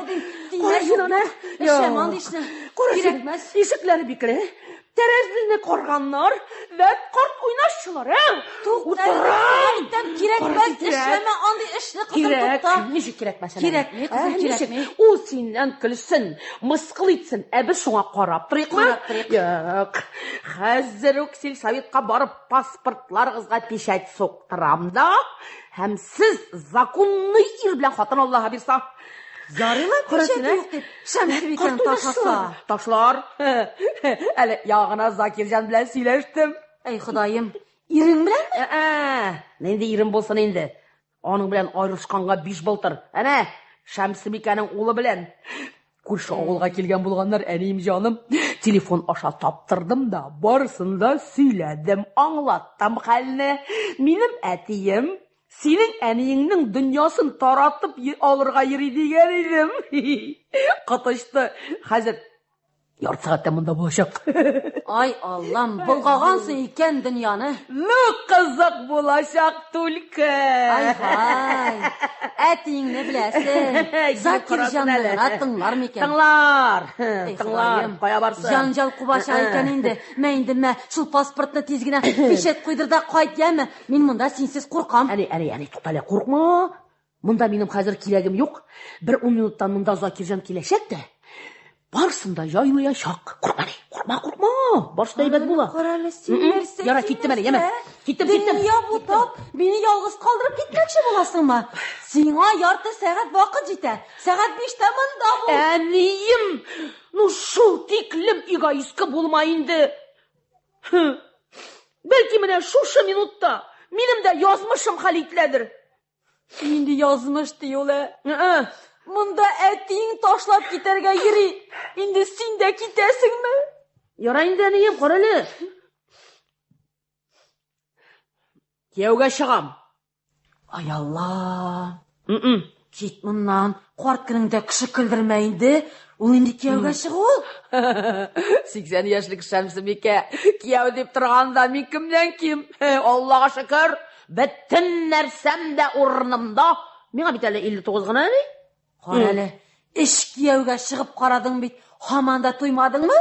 Ешіклері бекілі. Тәрәзіліні қорғанлар вә қарт ойнақшылар. Керекмәс, ішләмә аңды ішіні қызын тұтта. Неші керекмәс? Керекме. О, сенен күлсін, мысқыл етсін, әбі шоңа қарап тұрайық ма? Йоқ. Қазір өксел советқа барып паспортларыңызға пешәт соқтырам да, һәм сіз законный ир білән қатын Аллаға берса. Зарыла пешәт жоқ деп, Шәмсібекені ташласа. Ташлар. Әлі яғына Закиржан білән сөйлештім. Ай, Құдайым, ирің білән? Ненде ирім болсын енді. Оның білән айрылышқанға 5 былтыр. Әне, Шәмсібекенің олы білән. Көрші ауылға келген болғандар, әнейім жаным, телефон аша таптырдым да, барысын да сөйләдім, аңлаттым хәліне. Менің әтейім сенің әнейіңнің дүниясын таратып алырға ері деген едім. Қатышты. Қазір Ярты сәгатьтә монда булачак. Ай, Аллам, болгагансың икән дөньяны. Ну, кызык булачак түлке. Ай, әтиңне беләсең. Закирҗанны тыңлар микән? Тыңлар. Кая барсын? Җанҗал кубаша икән инде. Мә шул паспортны тиз генә пишет куйдыр да кайт, яме. Мин монда синсез куркам. Әни, туктале, куркма. Монда минем хәзер киләгем юк. 1-10 минуттан монда Закирҗан киләчәк тә. Барсында яйлыячак. Куркма. Барсы да әйбәт була. Каралы син нәрсә? Яра, киттем әле, яме. Киттем. Дөнья бутап, мине ялгыз калдырып китмәкче буласыңмы? Сиңа ярты сәгать вакыт җитә. Сәгать 5тә монда бул. Әнием, ну шул тиклем эгоистка булма инде. Бәлки менә шушы минутта минем дә язмышым хәл ителәдер. Инде язмыш диюле. Монда әтиң ташлап китәргә йөри. Инде син дә китәсеңме? Яра инде, әнием, каралы. Кияүгә чыгам. Ай Алла. Кит моннан. Карт көнеңдә кеше көлдермә инде. Ул инде кияүгә чыгу. 80 яшьлек Шәмсебикә кияү дип торганда мин кемнән ким? Аллага шөкер, бөтен нәрсәм дә урынымда. Миңа бит әле 59 гына ни? Каралы. Эш кияүгә чыгып карадың бит. Һаман да туймадыңмы?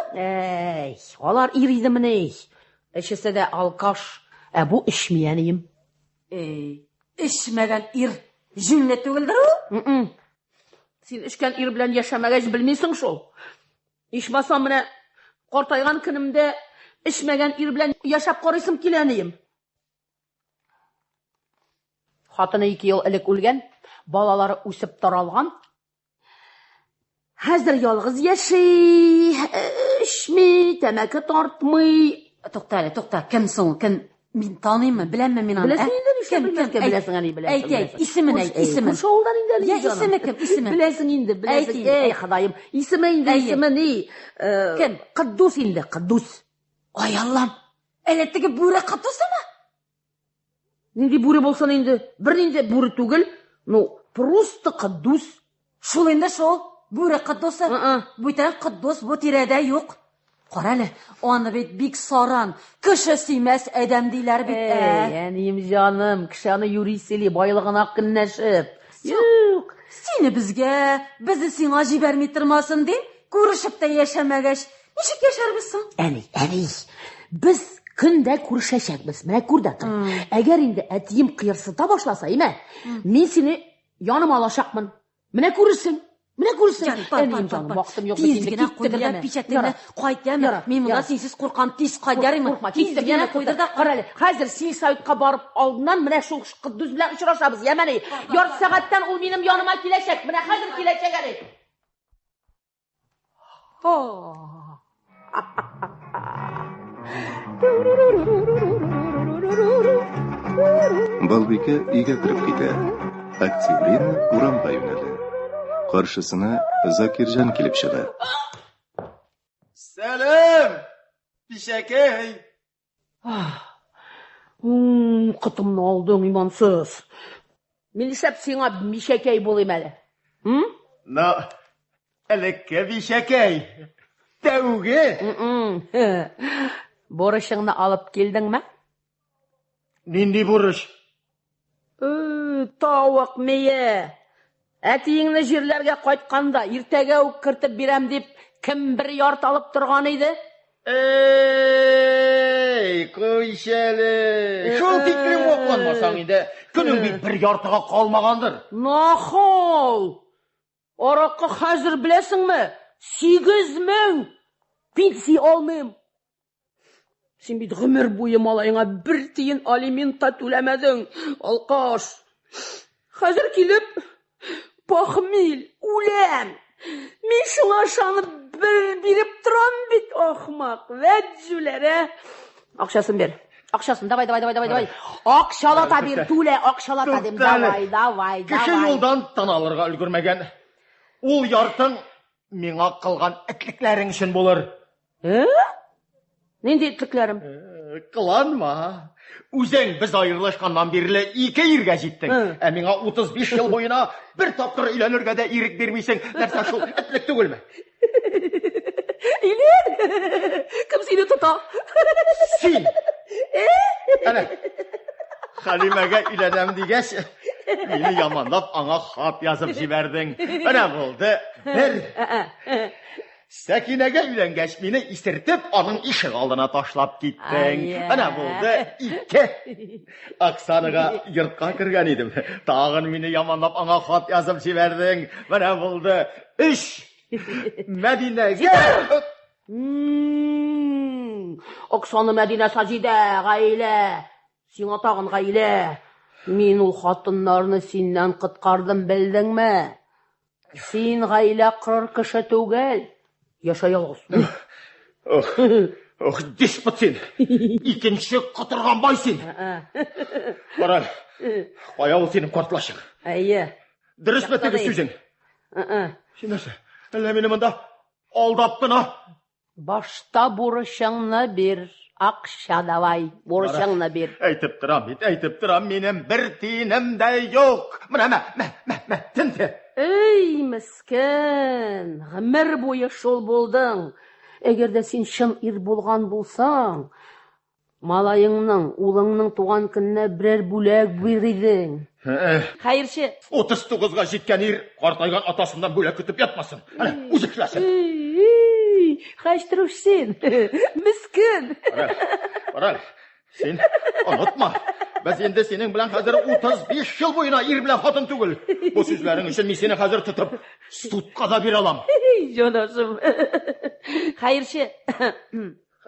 Алар ир идеме? Эчесе дә алкаш. Бу эчми, әнием. Эчмәгән ир җүнле түгелдер ул? Син эчкән ир белән яшәмәгәч белмисең шул. Ичмасам менә картайган көнемдә эчмәгән ир белән яшәп карыйсым килә, әнием. Хатыны 2 ел элек үлгән, балалары үсеп таралган. Хәзер ялгыз яши, эчми, тәмәке тартмый. Тукта, кем соң? Кем? Мин таныймы? Беләмме мин аны? Беләсең инде, нишләп беләсең, әни, беләсең. Әйт, исемен әйт, исемен. Күрше авылдан инде, әни. Я, исеме кем? Исеме. Беләсең инде, беләсең. Эй, Ходаем, исеме инде, исеме ни? Кем? Кыддус инде, Кыддус. Ай Аллам. Әле теге бүре Кыддусымы? Нинди бүре булсын инде? Бер нинди бүре түгел. Ну, просто Кыддус. Шул инде шул. Бүре Кыддусы. Бүтән Кыддус бу тирәдә юк. Каралы, аны бит бик саран, кеше сөймәс әдәм диләр бит. Әнием җаным, кешене юрисели, байлыгына көннәшеп. Юк. Сине безгә, безне сиңа җибәрми тормасын дип, күрешеп тә яшәмәгәч, ничек яшәрбез соң? Әни, без көндә күрешәчәкбез. Менә күрдә тор. Әгәр инде әтием кыерсыта башласа, мин сине яныма алачакмын. Менә күрсен. Әнием җаным, вакытым юк, тиз генә куйдыр да пичәтеңне кайт, яме. Мин монда синсез куркам, тиз кайт, ярыймы? Тиз генә куйдыр да каралы. Хәзер син Сәгыйтькә барып алдыннан менә шул Кыддус белән очрашабыз, яме. Ярты сәгатьтән ул минем яныма киләчәк. Менә хәзер киләчәк, әни. Балбикә өйгә кереп китә. Октябрина урамга юнәлә. Каршысына Закирҗан килеп чыга. Сәлам! Бишәкәй! Кытымны алдың, имансыз. Мин ишәп сиңа бишәкәй булыйм әле. Ну, элекке бишәкәй. Тәүге. Борышыңны алып килдеңме? Нинди бурыч? Тавык мие. Әтиеңне җирләргә кайтканда, иртәгә үк кертеп бирәм дип, кем бер ярт алып торган иде? Куйшәле. Шул тиклем вакланмасаң инде, көнең бит бер яртыга калмагандыр. Нахал! Аракы хәзер беләсеңме? 8000 пенсия алмыйм. Син бит гомер буе малайыңа 1 тиен алимент түләмәдең, алкаш. Хәзер килеп пахмил, үләм. Мин шуңа ышанып биреп торам бит, ахмак, вәҗүләре. Акчасын бер. Акчасын, давай. Акчалата бир, түлә, акчалата дим, давай. Кеше юлдан таналырга өлгермәгән. Ул яртың миңа кылган этлекләрең өчен булыр. Нинди этлекләрем? Кыланма. Үзең без аерылышканнан бирле 2 иргә җиттең. Ә миңа 35 ел буена бер тапкыр өйләнергә дә ирек бирмисең. Нәрсә шул этлек түгелме? Илен! Кім сені тұта? Син! Әне, Халимәгә үйләнәм дигәч, мине яманлап аңа хат язып җибәрдең. Менә булды. Бер. Сәкинәгә үйләнгәч, мине исертеп, аның ишек алдына ташлап киттең. Менә булды. 2. Оксанага йортка кергән идем. Тагын мине яманлап аңа хат язып җибәрдең. Менә булды. 3. Мәдинәгә. Оксаны Мәдинә Саҗидә, гаилә. Сиңа тагын гаилә. Мин ул хатыннарны синнән коткардым, белдеңме? Син гаилә корыр кеше түгел. Яша ялгыз. Ох, диспот син. Икенче котырган бай син. Кара. Кая ул синең картлашың? Әйе. Дөресме теге сүзең? Син нәрсә? Әллә мине монда алдап кына? Башта бурычыңны бир. Акча давай, бурычыңны бир. Әйтеп торам, минем бер тиенем дә юк. Менә, тинте. Эй, мискин, гомер буе шул булдың. Әгәр дә син чын ир булган булсаң, малайыңның, улыңның туган көненә берәр бүләк бир идең. Хәерче. 39-га җиткән ир картайган атасыннан бүләк көтеп ятмасын. Әнә, үзе киләсен. Хәштруш син, мискин. Бара, син онытма. Без инде синең белән хәзер 35 ел буена ир белән хатын түгел. Бу сүзләрең өчен мин сине хәзер тотып судка да бирә алам. Җанашым. Хәерче.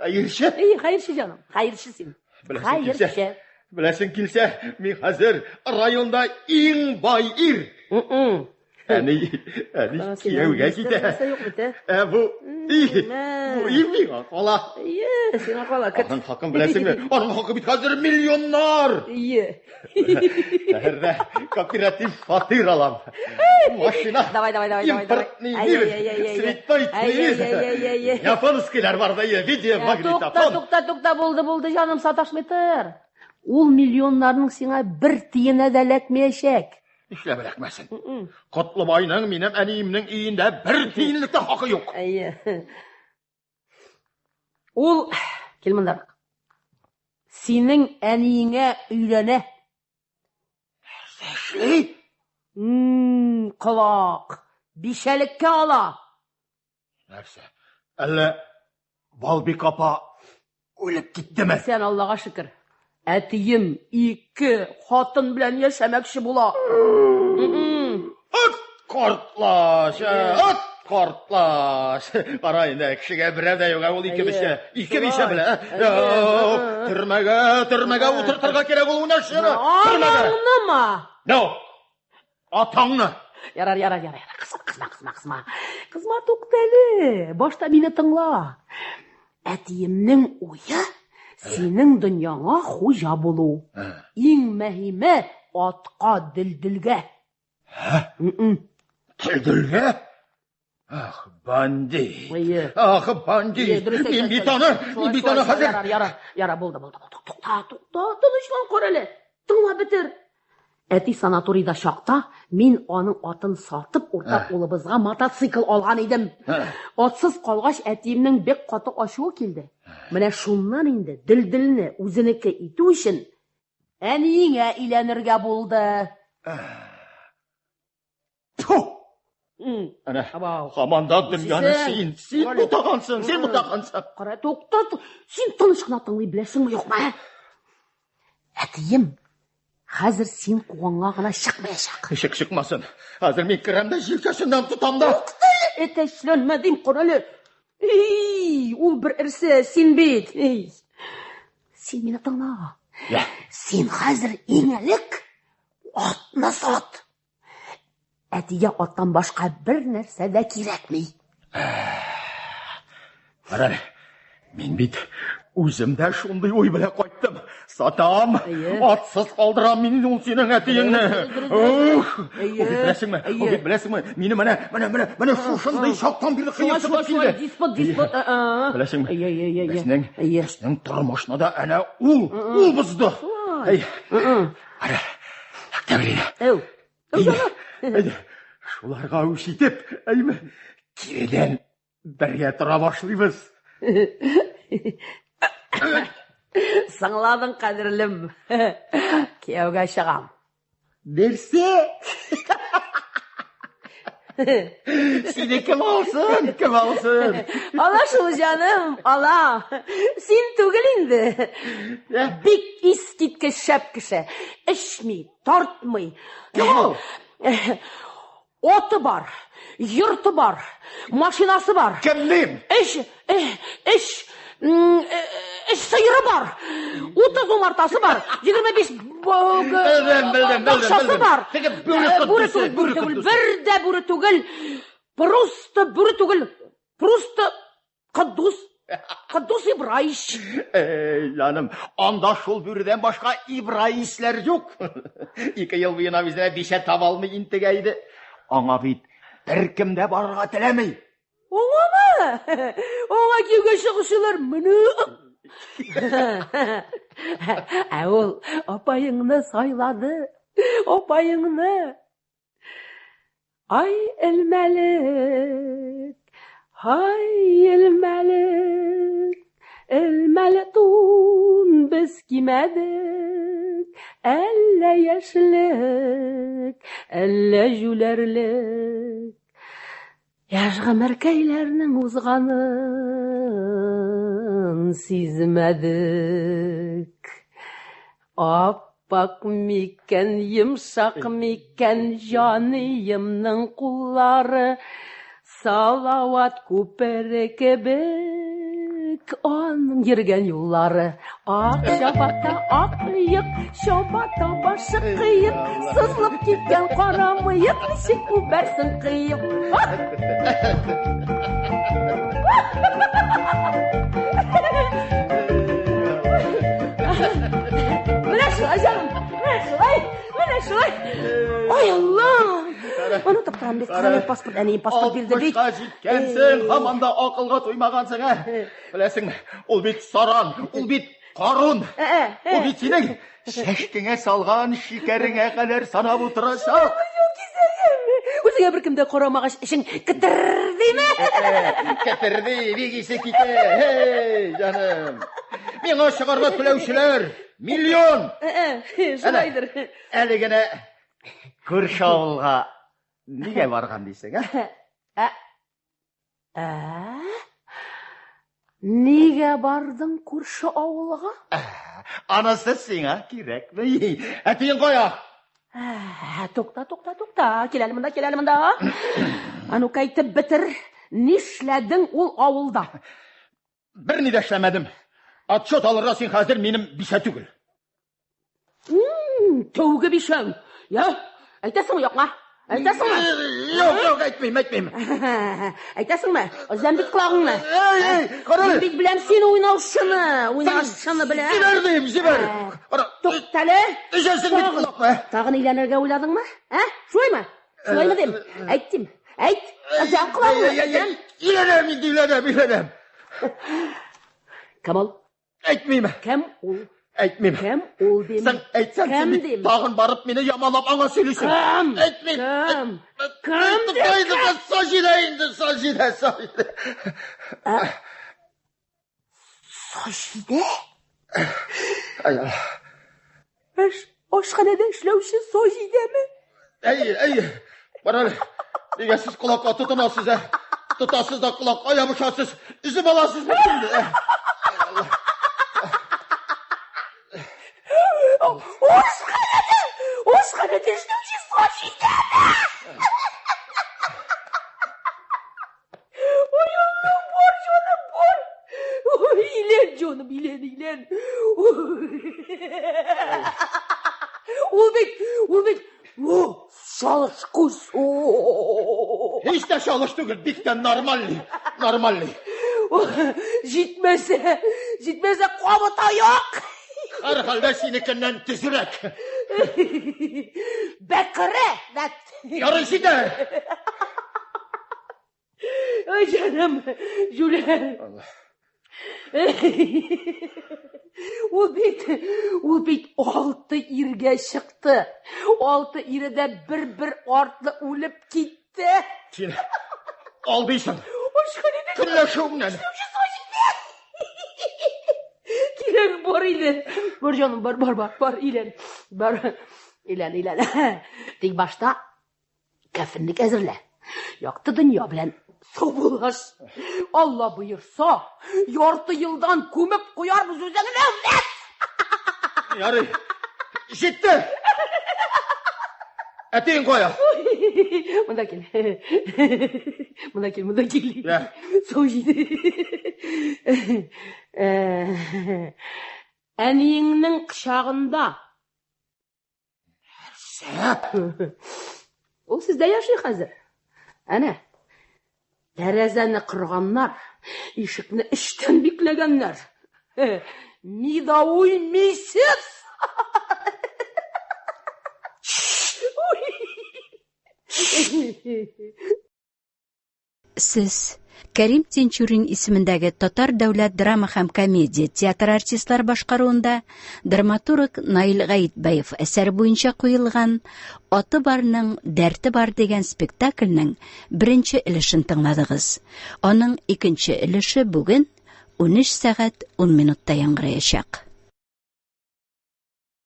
Хәерче? Хәерче җаным. Хәерче син. Хәерче. Беләсең килсә, мин хәзер районда иң бай ир. Әни кияүгә китә. Бу миңа кала. Сиңа кала. Аның хакын беләсеңме? Аның хакы бит хәзер миллионнар. Шәһәрдә кооператив фатир алам. Машина. Давай. Импортный мир. Цветной. Японскийлар бар да, видеомагнитофон. Тукта, булды, җаным, саташмый тор. Ул миллионнарның сиңа бер тиене дә эләкмәячәк. Эшләп эләкмәсен. Котлыбайның минем әниемнең өендә бер тиенлек тә хакы юк. Ул, кил монда. Синең әниеңә өйләнә. Эшли? Кылак. Бишәлеккә ала. Нәрсә? Әллә Балбик апа үлеп киттеме? Сән Аллага шөкер. Әтием 2 хатын белән яшәмәкче була. Кортлаш. Кара инде, кешегә берәр дә юк, ул 2 бишә белә. Төрмәгә утыртырга кирәк ул уйнашыны. Анаңнымы? Атаңны. Ярар. Кызма туктәле. Башта мине тыңла. Әтиемнең уе синең дөньяңа хуҗа булу. Иң мөһиме атка дилдилгә. Дилдилгә? Ах, банди. Мин бит аны хәзер. Яра, булды. Тукта, тынычлан кор әле. Тыңла бетер. Әти санаторийда чакта мин аның атын сатып, уртак улыбызга мотоцикл алган идем. Атсыз калгач әтиемнең бек каты ачуы килде. Менә шуннан инде дилдилне үзенеке итү өчен әниеңә иләнергә булды. Әнә, хаманда дөньяны син бутагансың. Кара, тукта, син тыныч кына тыңлый беләсеңме, юкмы? Әтием хәзер син куганга гына чыкмаячак. Ишек чыкмасын. Хәзер мин керәм дә җилкәсеннән тотам да. Әтәчләнмә дим, кара. Ул бер ирсе, син бит. Син мине тыңла. Син хәзер иң элек атны сат. Әтигә аттан башка бер нәрсә дә кирәкми. Кара, мин бит үземдә шундый уй белән кайттым. Сатам, атсыз калдырам мин ул синең әтиеңне. Беләсеңме? Мине менә шушындай чактан бирле кыйсып килде. Диспот. Беләсеңме? Безнең тормышны да әнә ул бозды. Ара, Тәбрин. Шуларга үш итеп, әйме, кирәдән Бірге тұра башлаймыз. Саңладың қадірлім. Күйеуге шығам. Берсе? Сені кім алсын? Ала шул жаным, ала. Сен түгіл инде. Бик искиткіш шәп кіші. Ішмей, тартмай. Оты бар, йұрты бар, машинасы бар. Кімнің? Іш сыйыры бар, 30 омартасы бар, 25 бақшасы бар. Бірде бүрі түгіл, бүрі түгіл, просто Қаддус Ибраиш. Жаным, анда шул бүріден башқа Ибраишлер жоқ. 2 ел бұйына бізіне беше табалмай интігейді. Аңа бит, бір кімде барға тілемей. Оңа ма? Оңа кеуге шығышылар мұны. Әуіл, апайыңны сайлады. Апайыңны. Ай, әлмәлік. Hay elmeli tun biz gimedik, elle yaşlık, elle jülerlik. Yaşğı merkeylerinin uzganın sizmedik. Appak miken, yımşak miken, canıyımның kulları, Salavat kuperekebek, onun yergen yolları. Ak şafakta ak mıyık, şafakta başı kıyık, sızlıp gitken kara mıyık, nişik bu bersin kıyık. Mene şulay canım, mene şulay. Ay Allah! Onu таптан бит, қане паспорт, әнейін паспорт берді бит. Тұрмышқа жеткенсің, хаманда ақылға тоймағансың, Білесің, ол бит саран, ол бит қарун. Ол бит сенің шәшкіңе салған шекеріңе қалар санап отырашақ. Өзіңе бір кімді қорамағаш ішің кітірді ме? Кітірді, бегесі кете. Жаным, мен шығарға төлеушілер, миллион. Шылайдыр. Әлігіне көрші ауылға неге барған дейсің, Неге бардың көрші ауылға? Анасы сеңа керек. Әтейін қоя. Тоқта. Келәлі мұнда. Ану қайтып бітір. Нешләдің ол ауылда? Бір не де эшләмәдім. Отчет алырға сен қазір менің бише түгіл. Тәугі бишең. Айтасың ма, жоқ ма? Айтасың ма? Жоқ, айтмайым. Айтасың ма? Өзен бит құлағың ма? Мен бит білем сен ойнаушыны білем. Жібер. Тоқталы. Жесің бит құлақ ма? Тағын үйленерге ойладың ма? Шулай ма? Шулай ма дем? Айт. Өзен құлағың. Үйленем. Кім ол? Айтмайым. Кім ол? Айтмайым. Кім ол дем? Сен айтсаң, сен бит тағын барып мені ямалап аңа сөйлесің. Кім? Сажиде. Сажиде? Ай, Allah. Ашханада эшләүче Сажидеме? Бар әлі. Неге сіз құлаққа тұтынасыз, Тұтасыз да құлаққа ябышасыз. Үзіп аласыз бітімді, Ашханада эшләүче Сажидеме? Илен. Ул бит, шалыш күз. Hiç de şalış değil, bikten normalli. Житмесе қабыта yok. Her halde senikinden tüzürek. Бәкірі. Yarışı da. Ay canım, Julen. Allah. Ул бит 6 ирге шықты. 6 иреде bir artlı ölüp gitti. Sen aldıysan. Көнләшеүңнән. Килен, бар илен. Бар жаным, бар, илен. Бар, илен. Тик башта кәфенлек әзерлә. Якты дөнья белән саубулаш. Алла буйырса, ярты елдан күмеп куярбыз үзеңне. Ярый. Җитте. Әтең кая? Монда кил. Я. Сау җиде. Әниеңнең кочагында. Ул сездә яши хәзер. Әнә. Тәрәзәне кырганнар, ишекне эштән бикләгәннәр. Мидауй мисез. Сез Кәрим Тинчурин исемендәге Татар дәүләт драма һәм комедия театр артистлар башкаруында драматург Наил Гаитбаев әсәре буенча куелган «Аты барның дәрте бар» дигән спектакльнең беренче өлешен тыңладыгыз. Аның икенче өлеше бүген 13 сәгать 10 минутта яңгыраячак.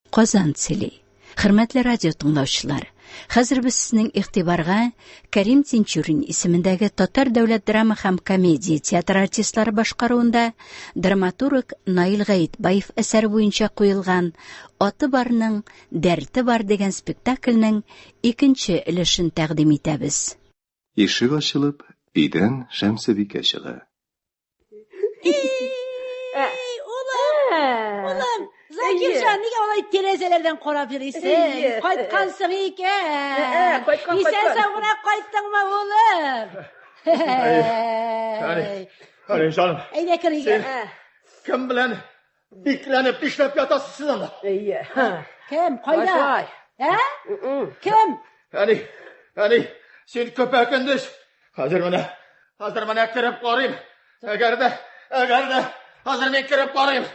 Казан сөйли. Хөрмәтле радио тыңлаучылар, хәзер без сезнең игътибарга Кәрим Тинчурин исемендәге Татар дәүләт драма һәм комедия театр артистлары башкаруында драматург Наил Гаитбаев әсәре буенча куелган «Аты барның дәрте бар» дигән спектакльнең икенче өлешен тәкъдим итәбез. Ишек ачылып, өйдән Шәмсебикә чыга. Улым, Закирҗан, нигә алай тәрәзәләрдән карап йөрисең? Кайткансың икән. Исән-сау гына кайттыңмы, улым? Әни жаным. Әйдә киргә. Кем белән бикләнеп эшләп ятасыз сез анда? Кем? Кайда? Кем? Әни, син көпәк көндез. Хәзер менә киреп карыйм. Әгәр дә хәзер мен киреп карыйм.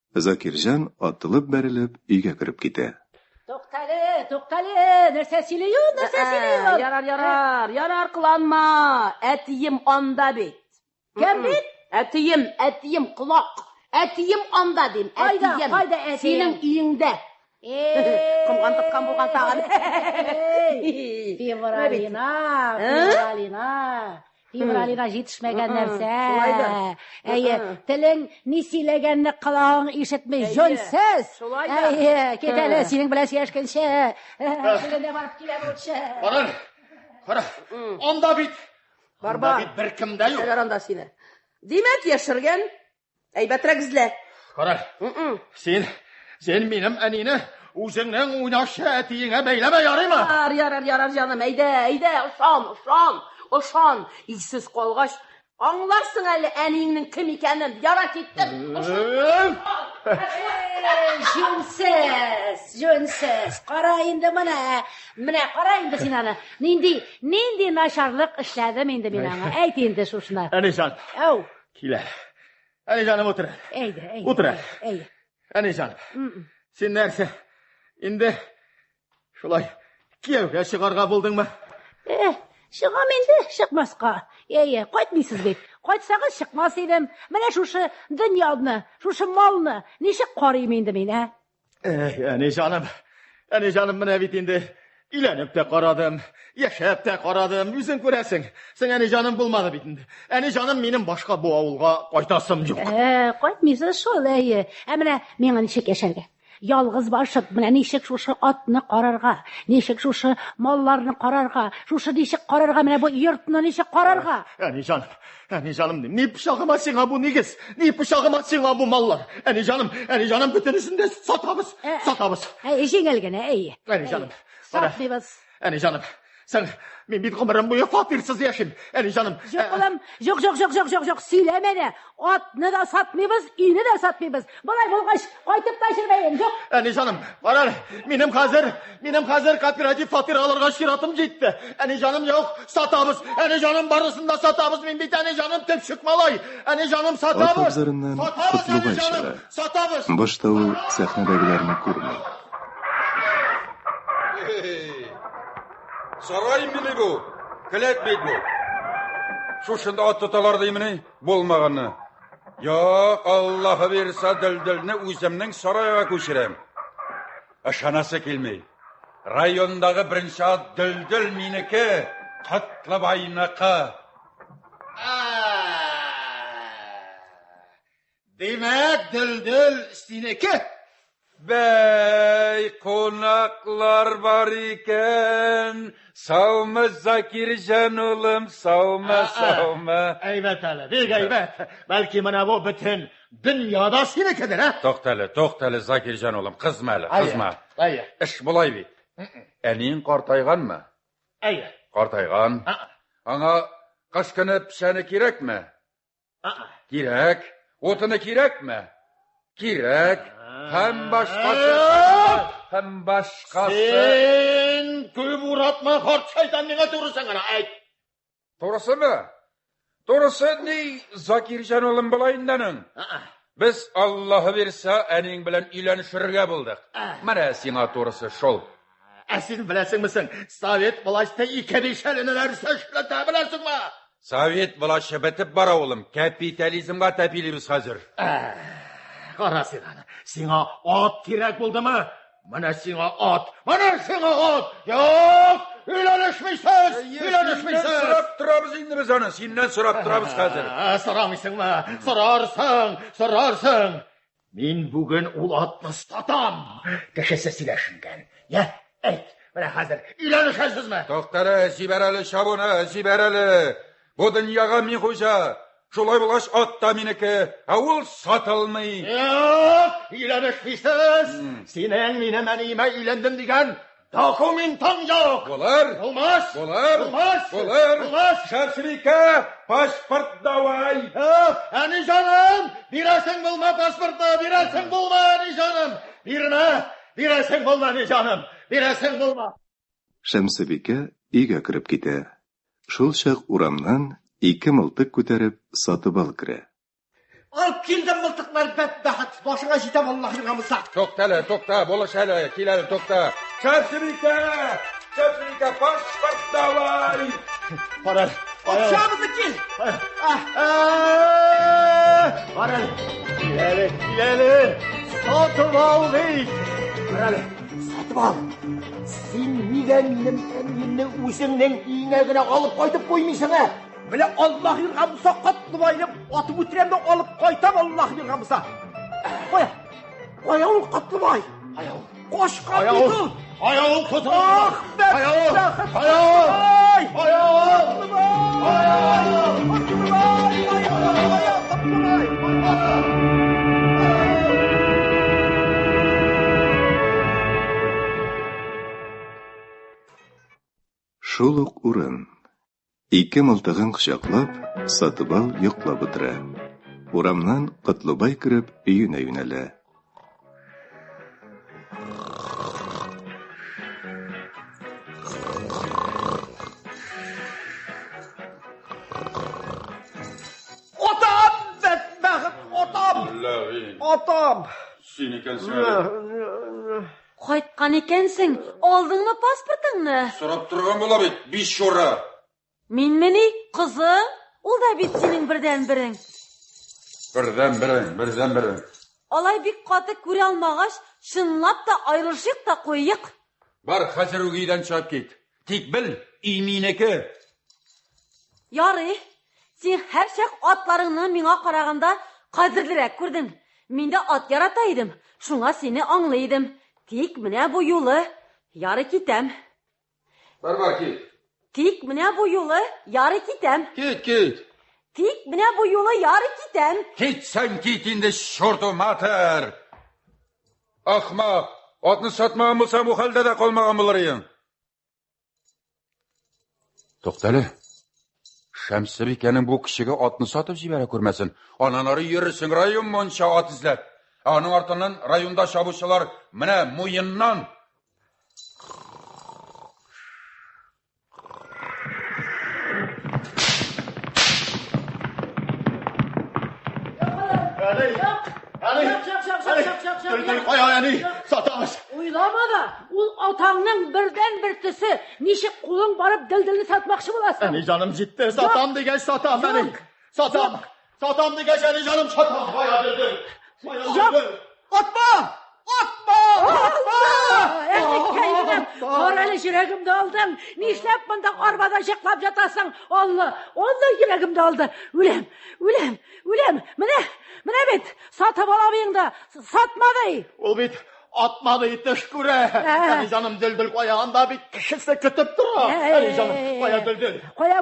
Закирҗан атылып бәрелеп өйгә кереп китә. Туктале, нәрсә сөйләйү? Ярар, кыланма. Әтием анда бит. Кем бит? Әтием колак. Әтием анда дим. Кайда әтием? Синең өеңдә. Кымган тоткан булган тагын. Февралина җитешмәгән нәрсә. Телең ни сөйләгәнне кылаң ишетмей, җөнсез. Кит әле, синең белән сөйләшкәнчә. Телеңдә барып килә булчы. Кара. Анда бит. Бар. Бит беркем дә юк. Әгәр анда сине. Димәк, яшергән. Әйбәтрәк эзлә. Кара. Син минем әнине үзеңнең уйнашы әтиеңә бәйләмә, ярыймы? Ярар, җаным. Әйдә, ошан. Исез калгач, аңларсың әле әниеңнең кем икәнен. Яра киттем. Җөнсез. Кара инде менә кара инде син аны. Нинди начарлык эшләдем инде мин аңа. Әйт инде шушны. Әни җан. Ау. Килә. Әни җаным, утыр. Әйдә. Утыр. Әни җан. Син нәрсә? Инде шулай кияүгә чыгарга булдыңмы? Чыгам инде, чыкмаска. Кайтмыйсыз бит. Кайтсагыз чыкмас идем. Менә шушы дөньяны, шушы малны ничек карыйм инде мин, Әни җаным, менә бит инде өйләнеп тә карадым, яшәп тә карадым, үзең күрәсең. Син әни җаным булмады бит инде. Әни җаным, минем башка бу авылга кайтасым юк. Кайтмыйсыз шул, Менә миңа ничек яшәргә? Ялгыз башып, менә ничек шушы атны карарга, ничек шушы малларны карарга, шушы ничек карарга, менә бу йортны ничек карарга? Әни җаным, ни пычагыма сиңа бу нигез? Ни пычагыма сиңа бу маллар? Әни җаным, бөтенесен дә сатабыз. Җиңел генә, Әни җаным. Сатмыйбыз. Әни җаным, мин бит гомерем буе фатирсыз яшим. Әни җаным. Юк, сөйләмәне. Атны да сатмыйбыз, өйне дә сатмыйбыз. Болай булгач, кайтып та җирмәйем, юк. Әни җаным, кара, минем хәзер кооператив фатир алырга чиратым җитте. Әни җаным, юк, сатабыз. Әни җаным, барысын да сатабыз. Мин бит әни җаным төпчек малай. Әни җаным, сатабыз. Ат абзарыннан Котлубай чыга. Сатабыз. Башта ул сәхнәдәгеләрне күрми. Сарай мине бу. Келәт бит бу. Шушында ат тоталар деймini? Болмағаны. Yok, Allah'ı verirse dildilini özümün sarayına köşürem. Aşanası kelmey. Rayondağı birinci ad dildil miniki, Qatlıbayınıqı. Demek dildil sineki. Bey, konaklar var iken, savma Zakircan oğlum, savma. Evet hele, bir gayret. Belki bana bu bütün dünyada sinekedir ha. Toqtali Zakircan oğlum, kızma. Hayır. İş bulay bir. Enin qartaygan mı? Hayır. Qartaygan. Ana kaşkını pişeni kirek mi? Kirek. Otunu kirek mi? Kirek. Hem başkası. Sen köp uğratma kart şeytan nene durursan ana ayt. Doğrusu mu? Doğrusu ne Zakircan oğlum bulayındanın? Biz Allah'ı verse enin bilen ilenişirge bulduk. Mana sina doğrusu şol. Sen bilesin misin? Sovet bulaşta iki beşelini verse şilete bilesin mi? Sovet bulaşı bitip bara oğlum. Kapitalizmga tepiliriz hazır. Qara sen ana. Sina at tirek buldu mu? Mana sina at. Yok! Ülenişmişsiz! Sırap durabız indi biz onu. Sinden sırap durabız hazır. Soramısın mı? Sorarsın. Min bugün ul atını satam. Keşese sileşinken. Ya, et. Mana hazır. Ülenişesiz mi? Doktora, Ziberali Şabuna, Ziberali. Bu dünyaga min hoca. Şolay bulaş at da miniki. Avul satılmay. Yok! İlenişmişsiz. Senin mine menime ilendim digen. Dokumentan yok. Olmaz. Şarşırika, pasport davay. Ani canım, biresin bulma pasportu, biresin bulma ani canım. Biresin bulma ani canım, biresin bulma. Şemsibika үйгө кирип ките. Шул чак урамнан 2 мылтык көтөрүп сатып ал кире. Alıp kildim mıltıklar bedbahat, başına jitem Allah'ın amısa. Tokta, bolaş hele, kileli tokta. Şarşırika, pasport davay. Paral. Aşağımızı kil. Paral. İleri. Satıp al bey. Paral. Satıp al. Sen niye benim emrimni özünden iğnegine alıp koydup koymuyorsun ha? Böyle Allah yırgamısa Qatlıbayını atıp ötürem de alıp koytam Allah yırgamısa. Koyağıl Qatlıbay. Koş Qatlıbay. Ayağıl tutun. Ah be. Ayağıl. Шул ук урын. 2 мылтыгын кычаклап, сатып ал йоклап утыра. Урамнан Кытлыбай кирип үйүнө юнәлә. Atam. Sen ekensin öyle. Qaytqan ekensin, aldыңмы паспортыңны? Sorab turgan bola bit, 5 şora. Мен мени, кызым, ул да бит синең бердән берең. Birden birin. Алай бик каты күрә алмагач, чынлап та айрылышык та куйык. Бар, хәзер үгейдән чыгып кит. Тик бил, үй минеке. Ярый, син һәр чак атларыңны миңа караганда кадерлерәк күрдең. Мин дә ат ярата идем, шуңа сине аңлыйдым. Тик менә бу юлы ярый китәм. Бар, кит. Тик менә бу юлы ярый китәм. Кит. Тик менә бу юлы ярый китәм. Sen git indi şortu mater. Ahmak, atını satmağın bulsa bu halde de kalmağın bularıyım. Toqtali, Şemsibike'nin bu kişiga atını satıp jibere көрмәсен. Ananları yürüsün rayon monşa at izlep. Anın artından rayonda şabuşçılar mine muyunnan. Дүлдүл қоя, әне, сатамыз. Ойлама да, ол атаңның бірден бір түсі. Нешік қолың барып ділділі сатмақшы боласың. Әне жаным жетті, сатам дегеш, сатам, әне. Сатам дегеш, әне жаным, сатам. Қоя дүлдүл. Atma! Қаралы жүрегімді алдың. Нешлеп мұнда арбада жықлап жатасың? Алла жүрегімді алды. Өлем. Міне бет, сатып алабыңды. Сатмады. Ол бет, atmadı itiş күре. Әне жаным дүлдүл қояғанда бет кішісі күтіп тұра. Әне жаным, қоя дүлдүл. Қоя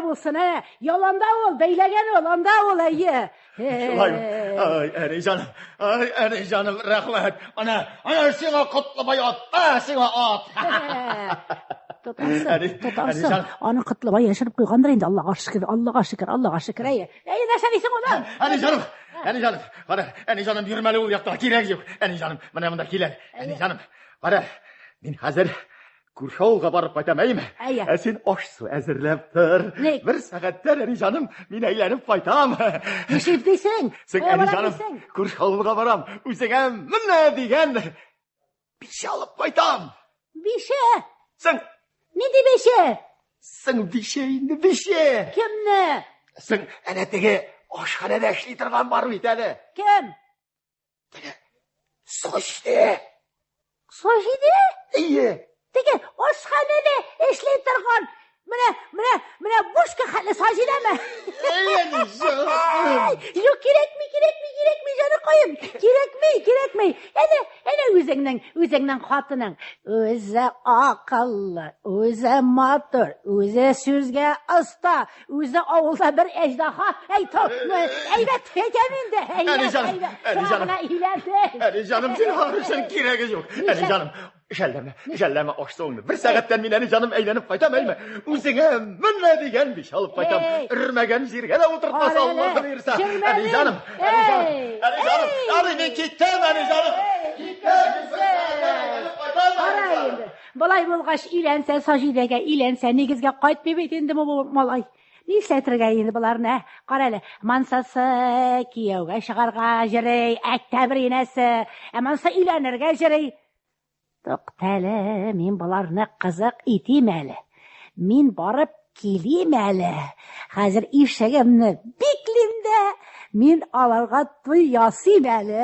болсын, Яланда ол, бейлеген ол, анда ол, әйе. Әне жаным, рахмет. Ана сеңа құтлыбай ат, сеңа ат. Тұтарсың. Аны құтлыбай яшырып қойғандар енді, Аллаға шүкір, әйе. Нәрсе дейсің одан? Әне жаным, қара, әне жаным, жүрмәлі ол яқтыға керек жоқ. Әне жаным, мұнда келер. Әне жаным, қара, мен қазір Күршауылға барып қайтамайым. Сен аш су әзірлеп тұр. Бір сағаттар, әне жаным, мен әйленіп қайтам. Нешеп дейсің? Сен, әне жаным, Күршауылға барам. Өзіңе мұнна деген беше алып қайтам. Беше? Сен. Неде беше? Сен беше, енді беше. Кімні? Сен, әнетіге ашханада әшлей тұрған бар бейтәді. Кім? Сожде. Сожде? Ие. Деген, ашханада әшлей тұрған. Міне, бұшқа қалы сожде ме? Жоқ, керекмей, жаны қойым. Керекмей. Әне өзіңнің қатының. Өзі ақылlı, өзі матыр, өзі сөзге ұста, өзі ауылда бір әждаха. Әйбет, екеменді. Әне жаным, сен арышын керегі жоқ. Әне жаным, Жәлләме ашсоңды. Бір сағаттан мен әне жаным әйленіп қайтам әлме. Өзіңе мұнна деген беш алып қайтам. Үрмәген жерге де отыртма салмады берса. Әне жаным. Мен кеттім, әне жаным. Бұлай болғаш иленсе, сажидеге иленсе, негізге қайтпей бетенді малай. Не сәтірге енді бұларына? Қарайлы, мансасы киеуге шығарға жүрей, әктәбір енесі, әманса иленерге жүрей. Тоқтәлі, мен бұларына қызық етем әлі. Мен барып келем әлі. Қазір ишегімні беклемді. Мен аларға той ясым әлі.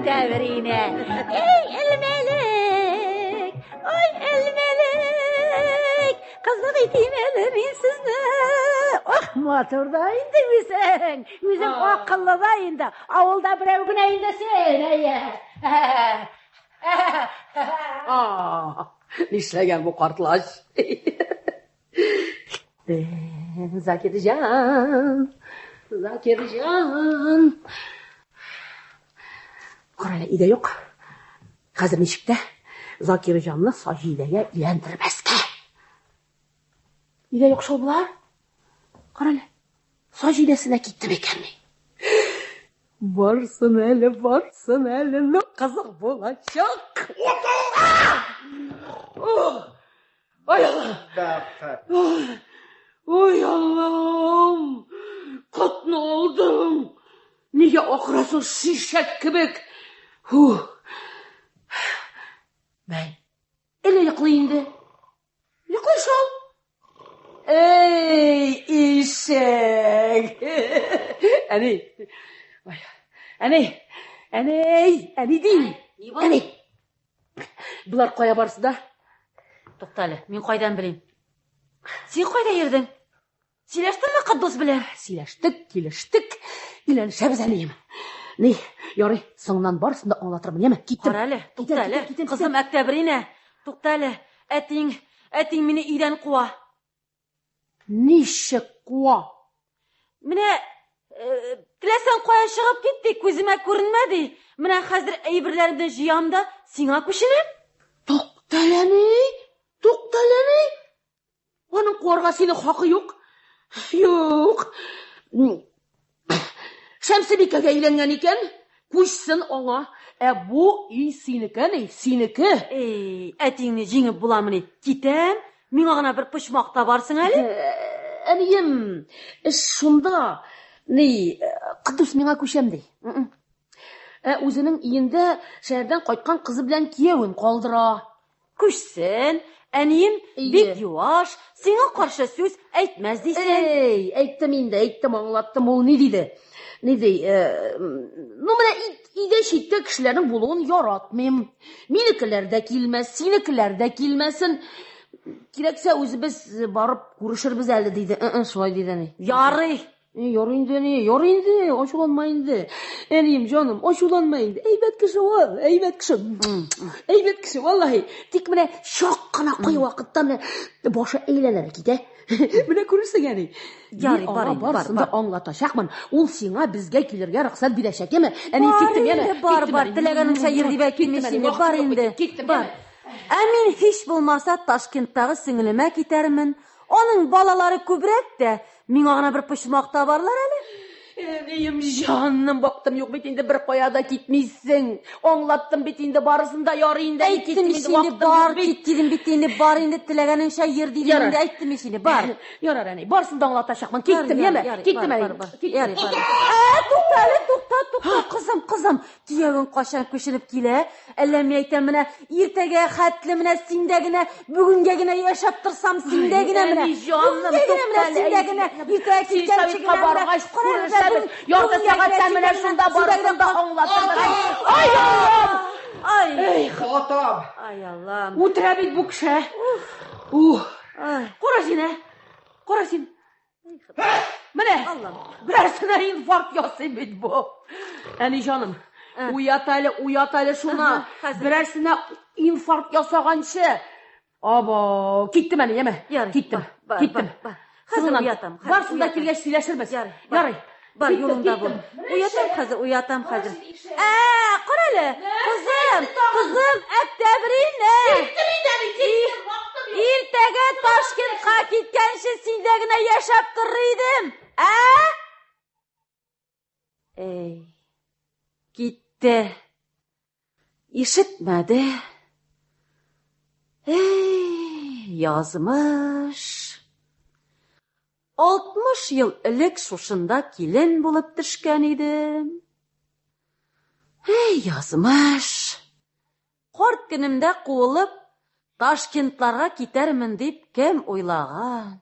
Təbrinə. El-Melik. Qızlıq eteyim mən sizni. Motorda indi bizən. Üzüm ақылlıda indi. Avulda birəv günə indi sen. Nişləgən bu qartlaş. Zakircan. Қарайлы, иде жоқ. Қазір нешікті Закиржанны Сажидеге үйлендірмеске. Иде жоқ шол бұлар. Қарайлы, Сажидесіне кетті бекенмей. Барсын әлі, ну қызық болачақ. Ой Аллах. Ой Аллахым. Қатны алдым. Неге ақырасың шишек кебек? Мен, әлі ұйқылайынды. Ұйқылай шал. Ей, ишек. Әне дейін. Әне. Бұлар қоя барсы да? Тоқталы, мен қойдан білем. Сен қойда ердің? Сөйлештің ме Қаддос білер? Сөйлештік, келештік. Илен шәбіз әлейім. Не, яры, соңнан барсында аңлатырмын, еме? Киттім. Қаралы, Тоқталы, қызым әктәбіріне. Тоқталы, әтің мені үйден қуа. Неше қуа? Міне, тілесен қоя шығып кетті, көзіме көрінмеді. Міне, қазір әйбірлерімді жиямда, сеңа көшінем. Тоқталы. Оның қуарға сені хақы жоқ. Жоқ. Шәмсебикәгә өйләнгән икән. Күчсен аңа. Бу үй синеке, синеке. Әтиңне җиңеп буламыни? Китәм. Миңа гына бер почмак табарсың әле. Әнием, шунда, Кыдус миңа күчәм ди. Үзенең өендә шәһәрдән кайткан кызы белән киявен калдыра. Күчсен. Әнием бик юаш, сиңа каршы сүз әйтмәс дисәң. Әйттем инде, аңлаттым, ул ни диде? Менә өйдә читтә кешеләрнең булуын яратмыйм. Минекеләр дә килмәс, синекеләр дә килмәсен. Кирәксә үзебез барып күрешербез әле диде. Шулай диде. Ярый. Ярый инде, ачуланма инде. Әнием, җаным, ачуланма инде. Әйбәт кеше ул, әйбәт кеше. Әйбәт кеше, валлаһи. Тик менә чак кына куй вакытта менә башы әйләнер китә. Менә күрсәң әни. Ярый, барсында аңлатачакмын. Ул сиңа безгә килергә рөхсәт бирәчәкме? Әни, киттем яна. Бар, теләгәнеңчә йөр дип килмәсен. Бар инде. Бар. Мин һич булмаса Ташкенттагы сеңлемә китәрмен. Аның балалары күбрәк тә. Миңа гына бер почмак табарлар әле. Әнием, җаным, бактым, юк бит инде бер кая да китмисең. Аңлаттым бит инде барысын да ярый инде. Әйттем инде бар, киттем бит инде бар инде теләгәнеңчә йөр дидем инде. Әйттем инде бар. Ярар әни, барсын да аңлатачакмын. Киттем яме. Киттем әни. Ярый, бар. Туктале, кызым. Киявең качан күченеп килә? Әллә мин әйтәм менә иртәгә хәтле менә синдә генә, бүгенгә генә яшәп торсам синдә генә менә. Җаным, синдә генә. Иртәгә килгән чигенә. Ярда сәгатьтән менә шунда барып да аңлатырмын. Ай Аллам! Ай, хатам! Ай Аллам! Үтерә бит бу кеше. Кара син. Менә, берәрсенә инфаркт ясый бит бу. Әни җаным, уят әле шуна. Берәрсенә инфаркт ясаганчы. Аба, киттем әни, яме. Киттем. Хәзер уятам. Барсында килгәч сөйләшербез. Ярый. Бар юлында бул. Уятам хәзер. Кара әле. Кызым, Әктәбрине. Иртәгә Ташкентка киткәнче синдә генә яшәп торыр идем. Китте. Ишетмәде. Язмыш. 60 ел элек шушында килен булып төшкән идем. Язмыш. Карт көнемдә куылып, Ташкентларга китәрмен дип кем уйлаган?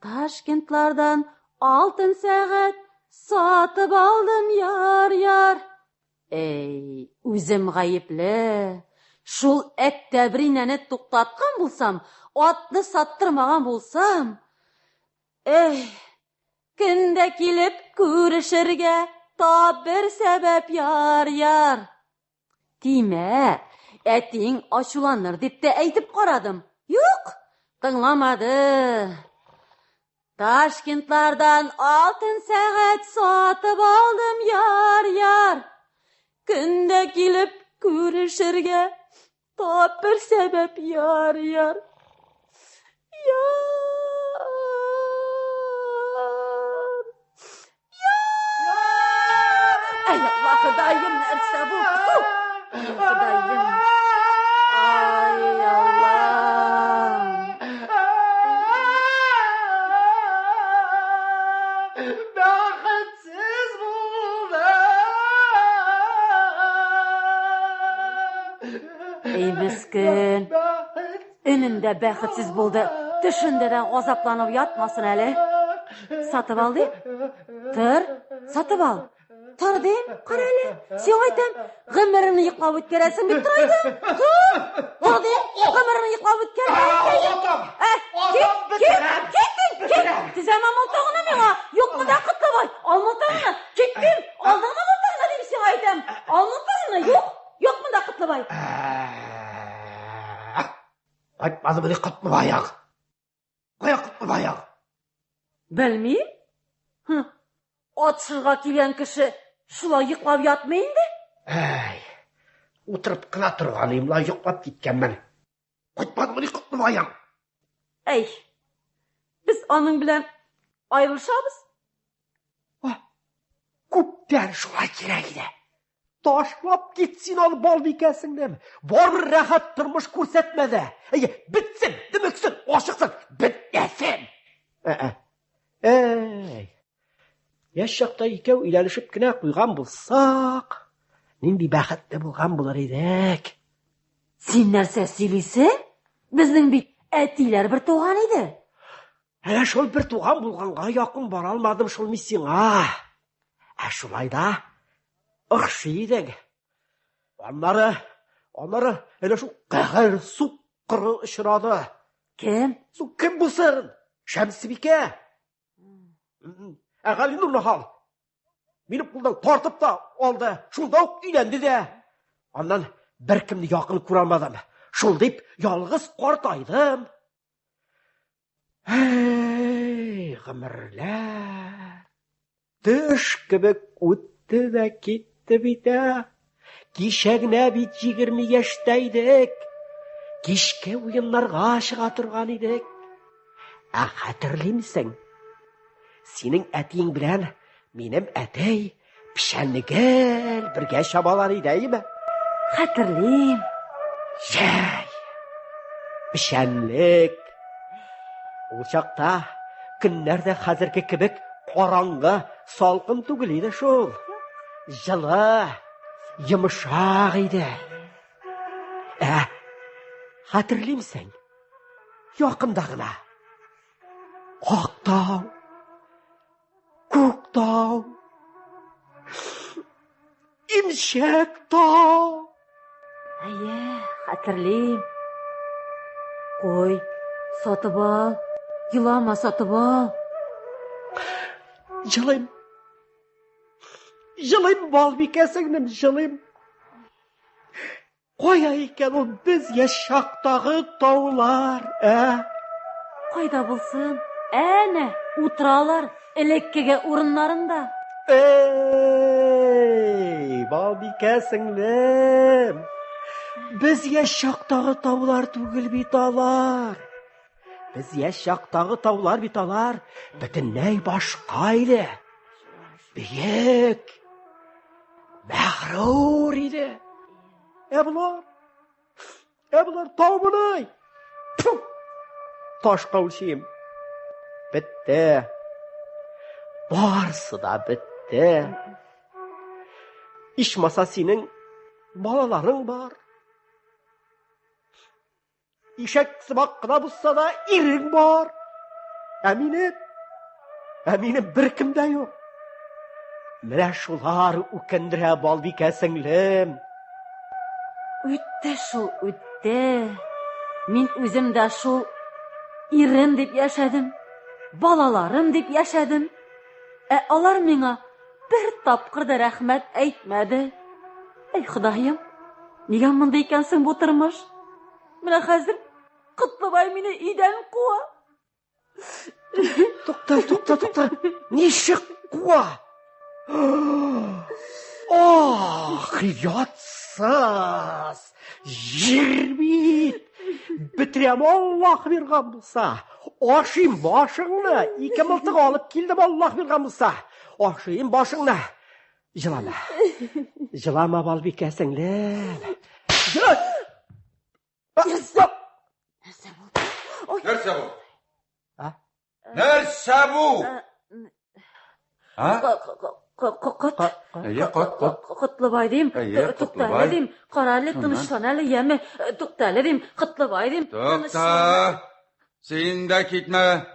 Ташкентлардан алтын сәгать сатып алдым, яр. Үзем гаепле. Шул Әктәбринәне туктаткан булсам, атны саттырмаган булсам, көндә килеп күрешергә тап бер сәбәп, яр. Тимә, әтиң ачуланыр дип тә әйтеп карадым. Юк, тыңламады. Ташкентлардан алтын сәгать сатып алдым, яр. Көндә килеп күрешергә тап бер сәбәп, яр. Ай, Аллах, Ходаем, нәрсә бу? Ходаем. Ай, Аллах. Бәхетсез булдым. Мескен. Өнендә бәхетсез булды. Төшендә дә газапланып ятмасын әле. Сатып алды? Сатып ал. Тор дим, кара әле. Син әйтәм, гомерне йоклап үткәрәсең бит торайдың. Тор дим, гомерне йоклап үткәрәсең. Кит. Тизәмә мылтыгына миңа. Юкмы да Котлыбай? Алмытыңны. Киттем. Алдыңны мылтыгына дип син әйтәм. Алмытыңны. Юкмы да Котлыбай? Кайтмады бу Котлыбаяк. Кая Котлыбаяк? Белмим. Атшырга килгән кеше шулай йоклап ятмый инде? Утырып кына торганым, йоклап киткәнмен. Кайтмады бу Котлыбаяк. Без аның белән Ayrılışabız. Күптәр шулай кирәк иде. Ташлап китсин ал Балбикәсеңне. Бар бер рәхәт тормыш күрсәтмәде. Битсен, демексен, ашыксын, битәсен. Яшь чакта икәү өйләнешеп кенә куйган булсак, нинди бәхетле булган булыр идек. Син нәрсә сөйлисең? Безнең бит әтиләр бер туган иде. Әнә шул бер туган булганга якын бара алмадым шул мин сиңа. Шулай да охшый идек. Аннары әнә шул кәгәр суккыры очрады. Кем? Кем булсын? Шәмсибикә. Галинур нахал. Мине кулдан тартып та алды. Шунда ук өйләнде дә. Аннан беркемне якын күрә алмадым. Шул дип ялгыз картайдым. Гомерләр. Төш кебек үтте дә китте бит. Кичә генә бит 20 яшьтә идек. Кичкә уеннарга чыга торган идек. Хәтерлимсең? Синең әтиң белән минем әтәй пишәнлегел бергә чабалар идеме? Хәтерлим. Яй. Пишәнлек. Ул чакта көннәр дә хәзерге кебек караңгы, салкын түгел иде шул. Жылы, йомшак иде. Хәтерлимсең? Якында гына. Актау, Күктау, Имшәктау. Хәтерлим. Кой, сатып ал. Елама сатып ал. Жылым. Жылым Балбикәсеңнем, жылым. Кая икән ул без яшактагы таулар, Кайда булсын? Әнә, утралар элеккегә урыннарында. Балбикәсеңнем. Без яшактагы таулар түгел бит алар. Biz yaşaktagı tavlar bit alar, bütünley başka idi. Büyük, mağrur idi. Bular tau bunay. Taş kavuşayım. Bitti. Barsı da bitti. İş masasının balaların var. İşek sıbak kına bulsa da irin var. Eminim bir kimde yok. Mine şular ukendire Balbikəsіңлем. Үтте шул, үтте. Мин үзем дә шул ирем дип яшәдем, балаларым дип яшәдем. Алар миңа бер тапкыр да рәхмәт әйтмәде. Ходаем, нигә монда икәнсең бу тормыш? Менә хәзер Котлыбай мине өйдән куа. Туктар. Ничек куа? Ятсыз. Җир бит. Битрәм Аллаһ биргән булса. Ашыйм башыңны. 2 мылтык алып килдем Аллаһ биргән булса. Ашыйм башыңны. Җылама Балбикәсеңлем. Нәрсә бу? Котлыбай дим, туктале дим, карарлы тынычлан әле, яме, туктале дим, Котлыбай дим. Тукта, син дә китмә.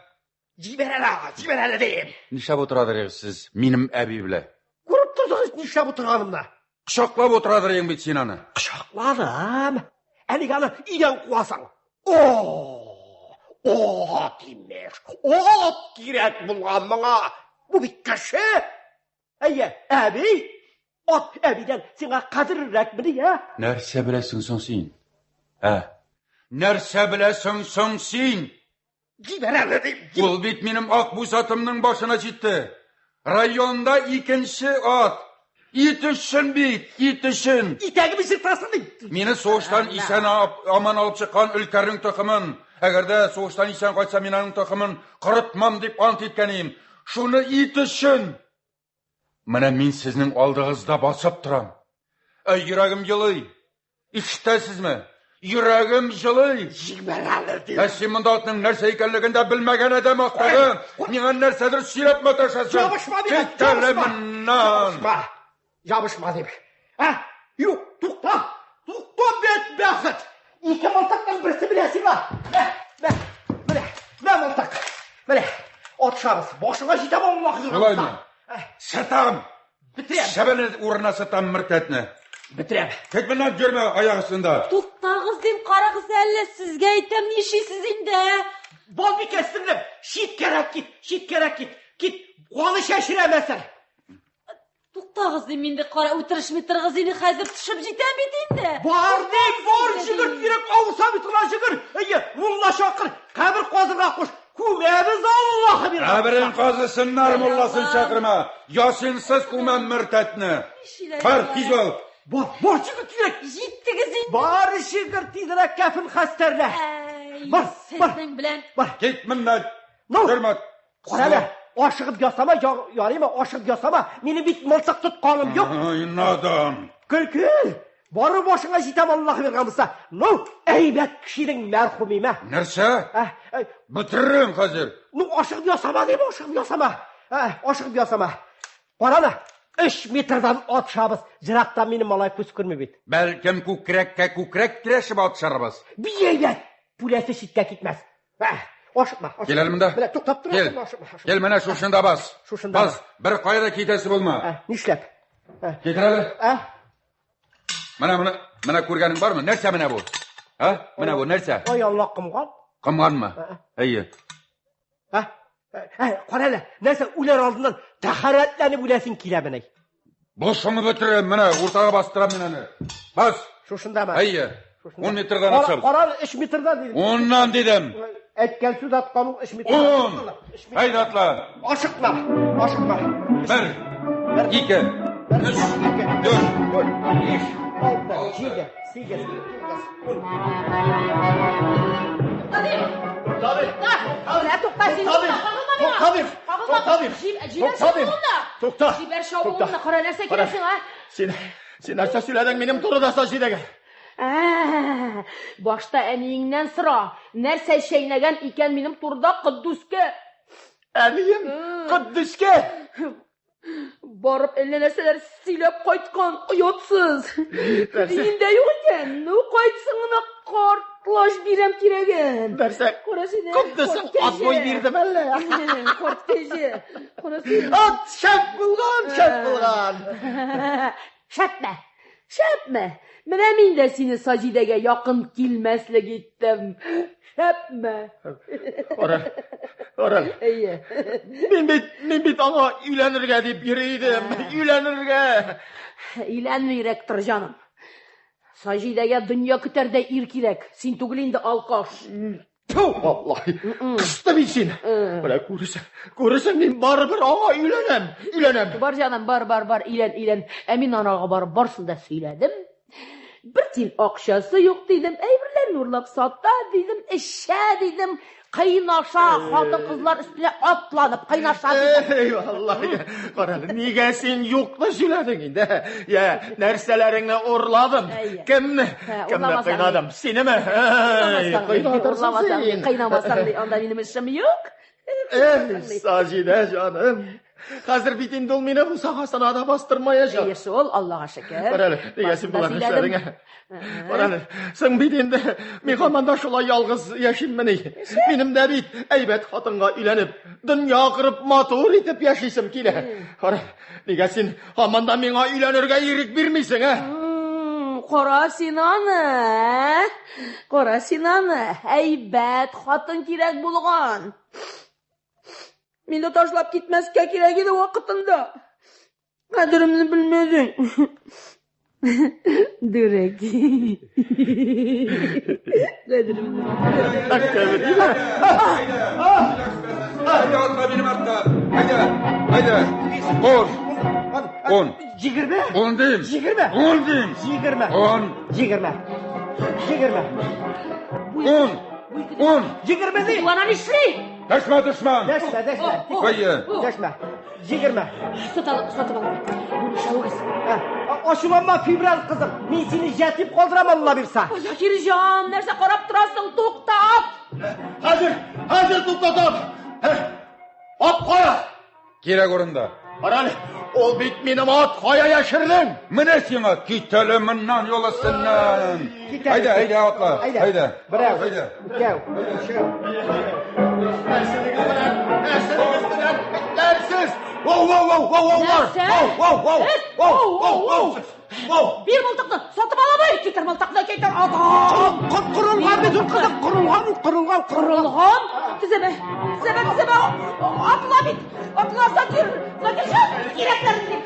Җибәр әле дим. Нишләп утырадыр сез минем әби белән? Күреп тордыгыз нишләп утырганымны? Кочаклап утырадыр бит син аны. Кочакладым. Әнигә аны өйдән куасың. Тимеш. Кирәк булган моңа. Бу бит кеше. Әби. Әбидән сиңа кадерлерәк бирә. Нәрсә беләсең соң син? Нәрсә беләсең соң син? Җибәр әле дип. Ул бит минем ак бусатымның башына җитте. Районда 2нче ат. Ит өчен бит, ит өчен. Итәге бишек тасын. Мине соғыштан исән аман алып чыккан өлкәрнең төхымын Agarda soğuştan isen qaytsa men aның taqımın qırıtmam deb ant etkeniyim. Şunu it üçün. Mana men sizning oldingizda basıp turam. Ey yuragim yılый. İştasizmi? Yuragim yılый. Sen munda otning narsa ekanligini de bilmagan adam maqtadim. Menga narsadir silab matashasiz. Jabışma deyip. Yok, tukta bedbaxt. İki mıltıktan birisi bilesi var. Ne mıltık? Böyle, otşarız. Boşuna jitem Allah'ın. Olay mı? Satam. Bitirem. Şebeni uğruna satam mırtetini. Bitirem. Ketmenden görme ayak üstünde. Tuktağız deyim qara kız elle sizge aytam ne işisiz indi. Bol bir kestirdim. Şit gerek git. Git, onu şaşıramazsın. Tuktağız deyim indi qara o'tirish mitirg'izini hazır tushib jitam indi. Var jigir yürek avusa bitira jigir. Mulla şakır. Kabir qozirga qo'sh. Kumemiz Allah'a bir. Kabirin qozisınlar mullasın şakırma. Yasinsiz kumen mırtetini. Var tiz ol. Var jigir yürek. Yittigiz indi. Var jigir tizrek kafin xasterler. Var. Sizning bilan. Git minnet. Hürmet. Qarala. Aşıqıb yasama, yarayma, aşıqıb yasama. Meni bit mılsıq tutqanım yok. Nadan. Kül. Barı başına jitem Allah'ı vergan bolsa. No, eybet kişinin merhumime. Nerse? Bitiririm hazır. No, aşıqıb yasama deyim, aşıqıb yasama. Qarala. 3 metrdan atşabız. Jiraktan meni malay köz көрмебейді. Belkim kukrek kireşip atşarabız. Bir eybet. Pulesi şitte gitmez. Aşıqma. Gelelim de. Bile toktap durasın. Gel mana şuşunda bas. Bas. Bir qayda ketesi bulma. Nishlep. Ketirali. Mana ko'rganing bormi? Nersa mana bu? Mana bu nersa? Oy Allah qimqon. Qimqonmi? Iyi. Qarala, narsa ular oldindan taharatlanib o'lasin kelaminay. Boshini bitirib, mana o'rtaga bostiram meni. Bas. Shundaman. Iyi. 10 metrdan ochamiz. Qarala, 3 metrdan dedim. 10dan dedim. Aytgan so'z atqan 3 metr. 10. Haydi atla. Oshiqma. 1 2 3 4 5 To'xta. Jiber şovunna qara narsa kelasing ha? Sen narsa söyledin benim turda sajidege. Boshda aningdan sira. Narsa shaynagan ekan menim turda Qudduska. Aniyim Qudduska. Borib elle narsalar silab qaytgan uyotsiz. Endi yo'q ekan. No qaytsin uni qortlash beram kerak. Narsa Quddusa atboy berdi malla. Qortteji. At shap bulgan. Shapma. Mana men de seni sajidaga yaqin kelmaslik etdim. Shapma. Oral. Men bit ana uylanirga deb yuraydim. Uylanmayrak tur jonim. Sajidaga dunyo ko'tarda er kerak. Sen tugul endi alqosh. Vallahi. Qisdim sen. Mana ko'rasan men baribir ana uylanam. Bor jonim, bor, uylan. Amin anaga borib borsunda söyledim. Bir til oqshasi yo'q dedim. Aybirlarni urlab sotdi dedim. Ishsha dedim. Qaynaşa xotin qizlar üstüne atlanib qaynaşa dedim. Eyvallah. Qarali, nega sen yo'qni söyledin endi? Ya, narsalaringni o'rladim. Kimni qaynadim? Senimi? Qaynamasam onda menim ishim yo'q. Sajida jonim. Hozir bitinda ol meni bu sahasida bostırmayacak. Yaxshi ol, Allohga shukr. Qarali, negasi bular ishlaring. Qarali, sen bitinda men hamanda shulay yolg'iz yashayman. Menim da bit aybat xotinga uylanib, dunyo qirib motor etib yashaysim kelar. Qarali, negasi hamanda menga uylanirga yirik bermaysan, ha? Qora sinani. Aybat xotin kerak bo'lgan. Meni tashlab ketmasga kerak edi vaqtida. Qadrimni bilmading. Durek. Qadrimni. Haydi atla benim atla. Haydi. Vur. 10. 20. 10 deyim. 20. 10 deyim. 20. 10. 20. 10. 10. 20. Ulan işli. Düşme düşman. Dashma. Qo'yi. Dashma. 20. Sotib al. Bunu şavuz. Oshmanma fevral qizim. Men seni yatib qoldiraman Alloh bersa. Zakirjon, narsa qarab turasың, to'xtat. Hozir to'xtatib. Ot qo'ya. Kerak o'rinda. Qarani, ol bit mening ot qo'ya yashirding. Mana senga ketalimdan yo'lasindan. Hayda, otla. Hayda. Bravo. Hayda. Gel. Dersiz. Bir miltiqni sotib olamay, ketir miltiqni, ketir. Adam. Qurulgan bizim qizim, qurulgan. Tizeme. Atla bit. Atla Zakirjon. Keraklerini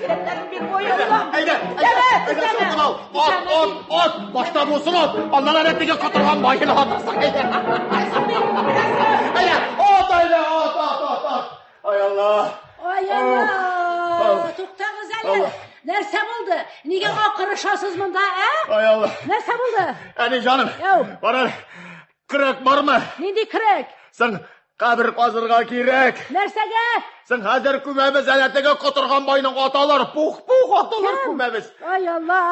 bir qo'yinglar. Hayda. Ot. Boshda bo'lsin ot. Ondan aratiga qotirgan boyini otasan. Hayda. Ot. Ay Allah. To'xtag'iz ali. Narsa bo'ldi? Nega oqirishasiz bunda, a? Ay Allah. Narsa bo'ldi? Ani jonim. Bana kırık bormi? Nindi kirak? Sen qabr qozirga kerak. Narsaga? Sen hozir ko'mamiz anatiga qotirgan boyning otalari pux otalar ko'mamiz. Ay Allah,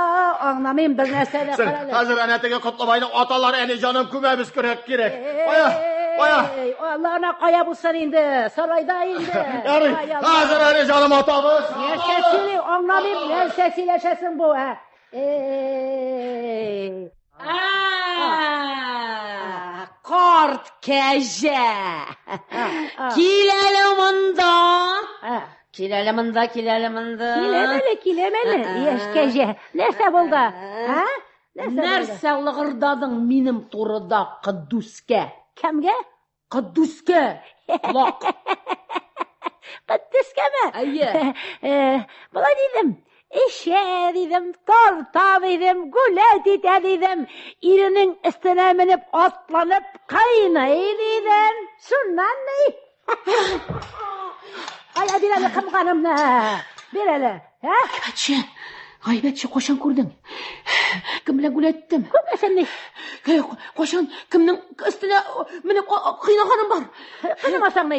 anglamayman bir narsani Sen qarang. hozir anatiga qotlamayning otalari ani jonim ko'mamiz kerak. Qo'ya. Allah'ına qo'ya bo'lsin endi, saroyda endi. Yani hozir ani jonim otamiz. Narsasini anglamayman, narsasilashasin bu, ha. Qort kaja. Kilalamanda. Kilemeli. Yaşkaja. Narsa bo'ldi? Ha? Narsa lığırdadың menim turida Qudduska. Kimga? Qudduska. Quloq. Qudduskami? Ayya. Bo'lay dedim. Eşe dedim, torta dedim, gulet ite dedim. İrinin üstüne minip atlanıp kaynay dedim. Şundan ne? Aya bir ele kımkanımla. Bir ele. G'aybatchi qo'shan ko'rdim. Kim bilan gulatdim? Ko'rmasan ne? Qo'shan kimning ustida minib qiynaganim bor. Qiynamasang ne?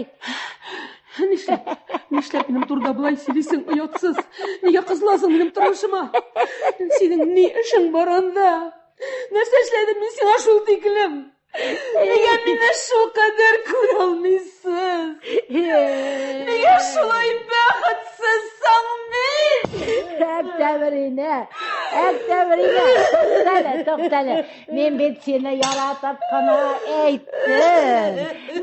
Nishlab menim turda bo'lay silisin uyotsiz. Nega qizlasing menim turishima? Sening ne ishing bor unda? Narsa ishlaydim men senga shu tiklim. Nega meni shu qadar ko'rolmaysiz? Nega shulay baxtsizsan men? Aktavrina. To'xtala. Men bet seni yaratib qana aytdim.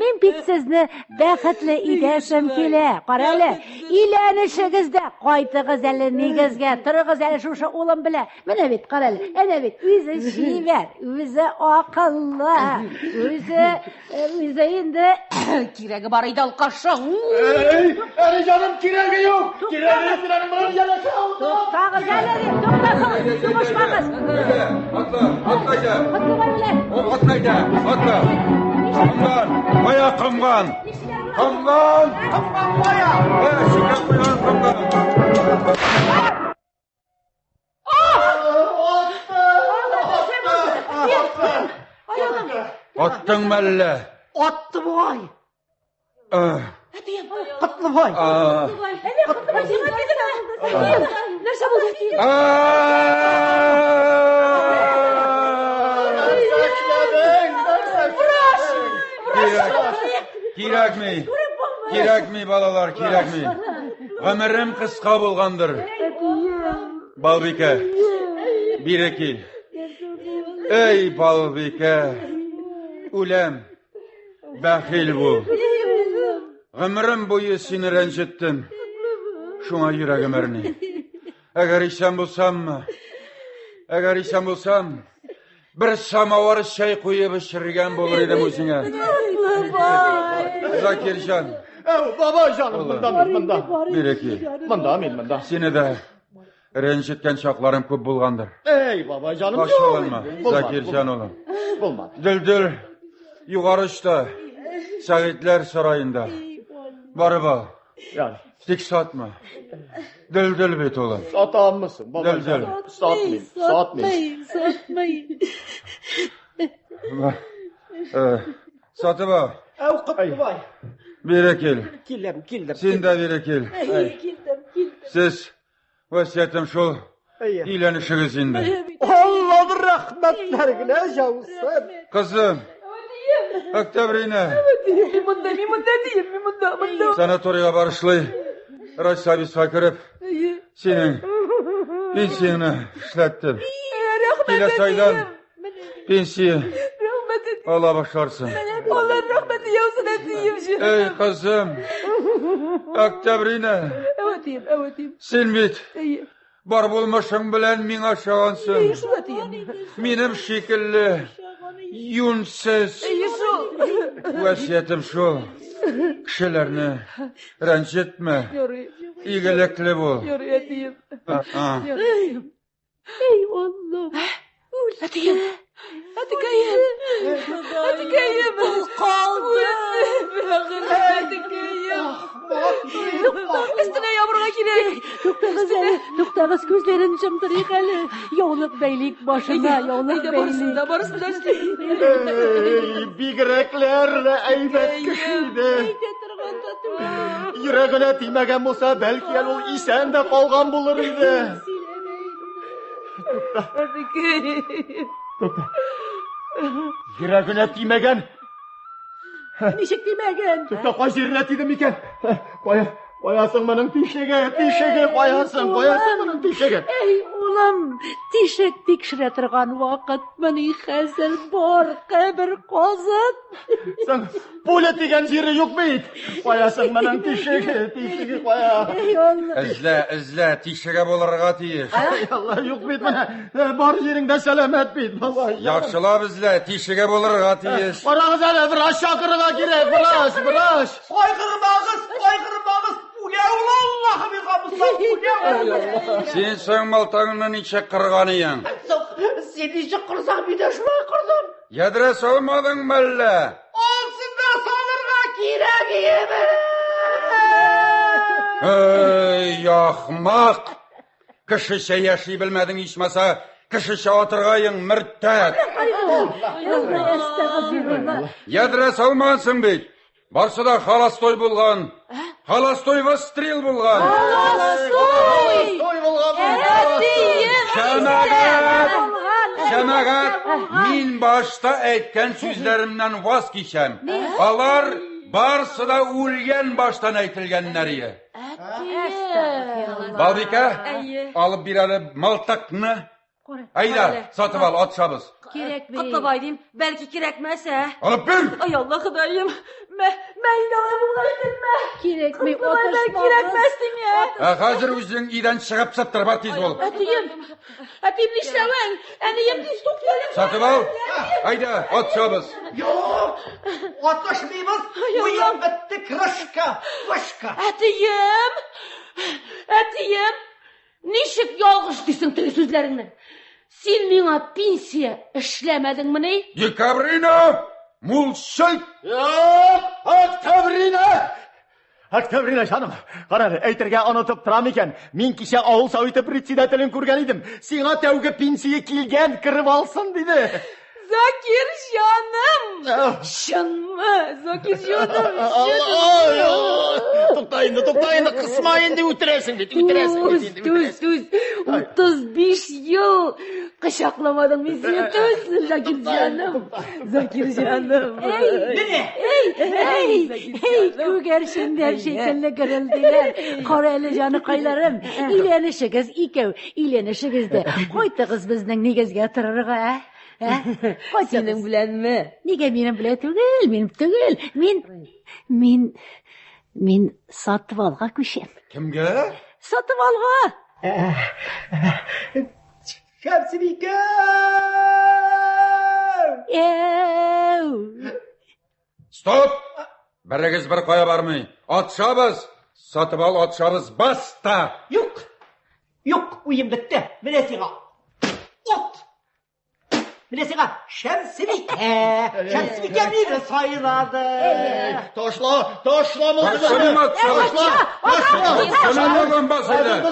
Men bet sizni baxtli etishim kerak. Qarali, uylanishingizda qaytig'iz ali negizga, turig'iz ali shu o'lim bilan. Mana bet qarali. Ana bet o'zi shivar, o'zi aqlli, o'zi endi keragi bor edi alqashing. Ani jonim keragi yo'q. Keragi bilan men yarasham. To'xtag'iz ali, to'xtag'iz. To'xtag'iz. Atlayda. Qamgan. Qo'ya. Shunga qo'ygan qamgan. Ottың мәлі? Otdi voy. Qutluboy. Narsa bo'ldi? Kerakmi balalar, kerakmi. Ömrüm qisqa bo'lgandir. Balbika. Birekil. Ey Balbika. Ulam. Baxil bo'l. Ömrüm bo'yi seni ranjitdim. Şuna yüragim erni. Eğer işem bulsam, bir samavar çay koyup pişirgen bulur edim özüne. Zakirjon. Baba canım, bundan. Bireki. Bundan. Seni de rençitken çaklarım köp bulgandır. Ey baba canım. Başlanma, Zakirjon oğlum. Bulmadı. Düldül, yukarı uçta, Sağitler Sarayı'nda. Barba. Yani. Tik satma. Düldül bit oğlum. Satam mısın? Baba Düldül. canım. Satmayın. Satıba. Кыттыбай. Bere kel. Келдім. Sen de bere kel. Siz vasiyetim şu iyilenişiniz indi. Allah'ım rahmetlerine javsın. Kızım. Oktabrine. Sanatoriya barışlı. Raçsabi sakırıp senin pensiyonu işlettim. Kile saydan pensiye Allah başlarsın. Allah rahmeti yavsun etiyim. Ey kızım. Oktabrine. Evet. Sen bit. Bar bulmuşun bilen min aşağınsın. Benim şekilli, yünsüz. Vasiyetim şu. Kişilerini rencitme. İyilikli bul. Etiyim. Ey Allah'ım. Hadi kayın. Bu kaldı. Hadi kayın. Üstüne yavruğa girek. To'xtag'iz ko'zlarini chimtirib qali. Yo'liq beylik boshima, yo'liq beylik. Barısında. Bigreklerle aybet kişiydi. Yüreğine tiymegen olsa belki o isen de kalgan bulur idi. Hadi kayın. Yüreğine tiymegen. Nishik demagan. Tutta koy yerine tiydim iken. Koyasın benim tişege koyasın benim tişege. Ey ulam, tishak tekshiratirgan vaqt meni hazil bor qabr qozib. Sen pula degan yeri yok beyt. Koyasın benim tişege koya. Ey Allah. İzle, tişege bolarga tiyiş. Ey Allah yok beyt bana. Bar yerinde selamet beyt. Yaxşılab izle, tişege bolarga tiyiş. Barağız hele bir aşağı kırığa girek, bıraş. Koykırmağız. Ulan Allah'ım Sen son maltağının içe kırganıyan. Sen işe kırsak bir de şuna kırdım. Yadres olmadın mı elle? Olsun da salırga kirek yeme. Ey ahmak! Kışışa yaşay bilmedin içmasa, kışışa oturgayın mürtet. Yadres olmansın beyt. Barsı da halastoy bulgan. Halastoy ve stril bulgan. Şemagat, min başta aytgan sözlerimden vaz geçem. Alar barsı da ulgen baştan aytilgenleri. Balbika, alıp bir adı maltakını. Ayda, satıp al, atşabız. Kıttabay diyeyim, belki kirekmezse. Alıp bir! Ay Allah kıdayım. Ben inanamam ulaştım ben. Kirekmi Kıttabay ben kirekmezdim ya. Hazır üzün iyiden çıkıp sattır, bak tez ol. Atayım dişlemen. Eneyim diş doktorum. Satıp al. Ayda, atşabız. Yok, atlaşmayımız. Uyum bitti, kırışka. Atayım. Nişik yalgış değilsin tüy sözlerinden. Sen bana pensiya işlemedin mi ne? Dekabrina! Mulşay! Yok, Oktabrina canım. Karar, eytirge anlatıp tıram iken, min kişi ağıl savıtı председателін көрген едім. Сиңа тәуге пенсия келген, кіріп алсын dedi. Zakir canım. Şanmı? Zakir canım. Тоқтайынды, қысма енді өтіресің дейді. Tuz. 35 yıl kışaklamadın bizi. Tuz. Zakir canım. Ey, kögerşinler şekilli kırıldılar. Koreli canı kaylarım. İlenişigiz de. Koytığız bizden negizge tırırıq ha. Senin bilen mi? Nege benim bile tügül, benim tügül. Men satıp alga köşem. Kimge? Satıp alga. Şemsibike! Stop! Birigiz bir koya barmay. Atşabız. Satıp al, atşabız. Basta! Yok, uyum bitti. Bilesiga. Ot! Bilesiga, Şemsibike bir sayıladı. Taşla mı? Taşla! Taşla basaydı.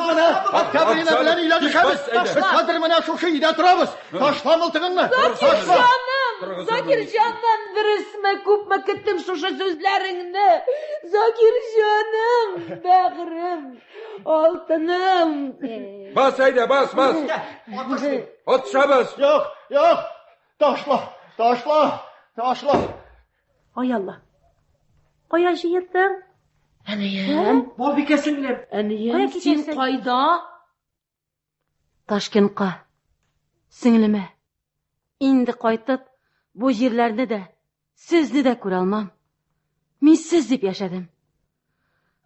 Oktabrina bilen iyiler düşeriz. Kadırmına şu şeyde turabız. Taşla mı tıkınma? Zakir canım. Закирҗаннан берисме күпме көттем шушы сүзләреңне. Закирҗаным, бәгърем, алтыным. Bas haydi bas. At şabas. Yok. Taşla. Ay Allah. Кая җыйдың? Әнием, Балбикә сеңлем. әнием, син кайда? Ташкентка. Сеңлеме. Инде кайтып, бу җирләрне дә, сезне дә күрә алмам. Мин сез дип яшәдем.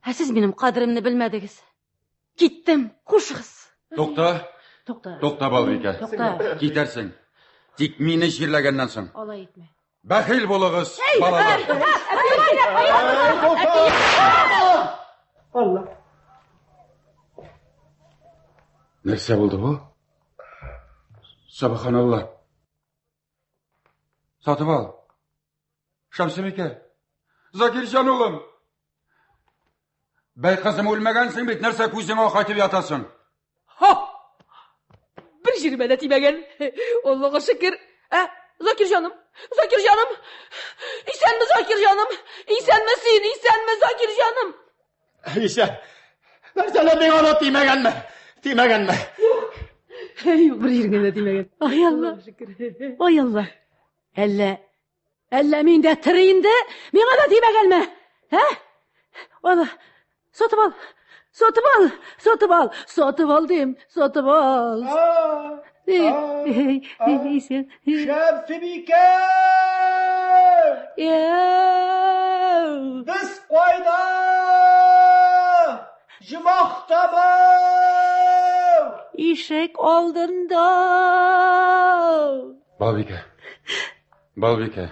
Ә сез минем кадеремне белмәдегез. Киттем, кушыгыз. Тукта Балбикә. Китәрсең. Тик мине җирләгәннән соң. Алай итмә. Бәхил булыгыз, балалар. Allah. Нәрсә булды бу? Сабаханалла. Сатып ал. Шамсыбикә. Закирҗан улым. Бәй кызым үлмәгәнсең бит, нәрсә күзеңә кайтып ятасың? Bir җирмә дә тимәгән. Аллага шөкер. Закирҗаным. Исәнме Закирҗаным? Исәнме син? Исәнме Закирҗаным? İşte. Нәрсәләр миңа да тимәгәнме? Юк, bir җиргә дә тимәгән. Ай Алла. Әллә мин дә тире инде? Миңа да тимәгәнме? Ана, сатып ал дим. Şemsibike! Biz kayda! Jımaqtamı! İşek aldında. Балбикә.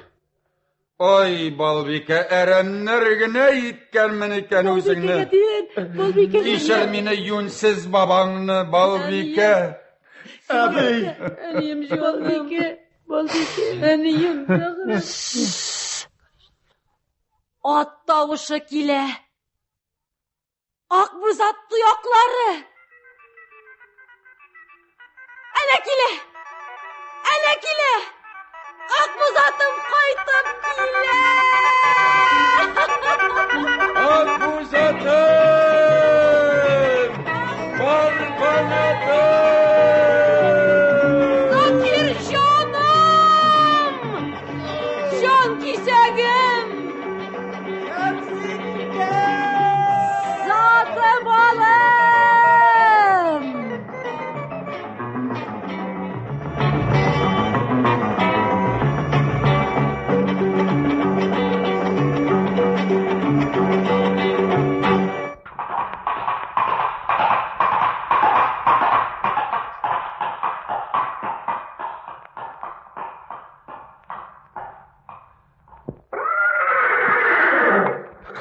Ой, Балбикә, әрәмнәр генә иткәнмен икән үзеңне. Ишер мине юнсыз бабаңны, Балбикә. Әнием, Балбикә. Әнием. Ат тавышы килә. Акбүз ат туяклары. Әнә килә. Акбүз атым кайтып килә. Акбүз атым! Бар канатым! Закирҗаным! Җан кисәгем! Şemsibike! Сатып алым!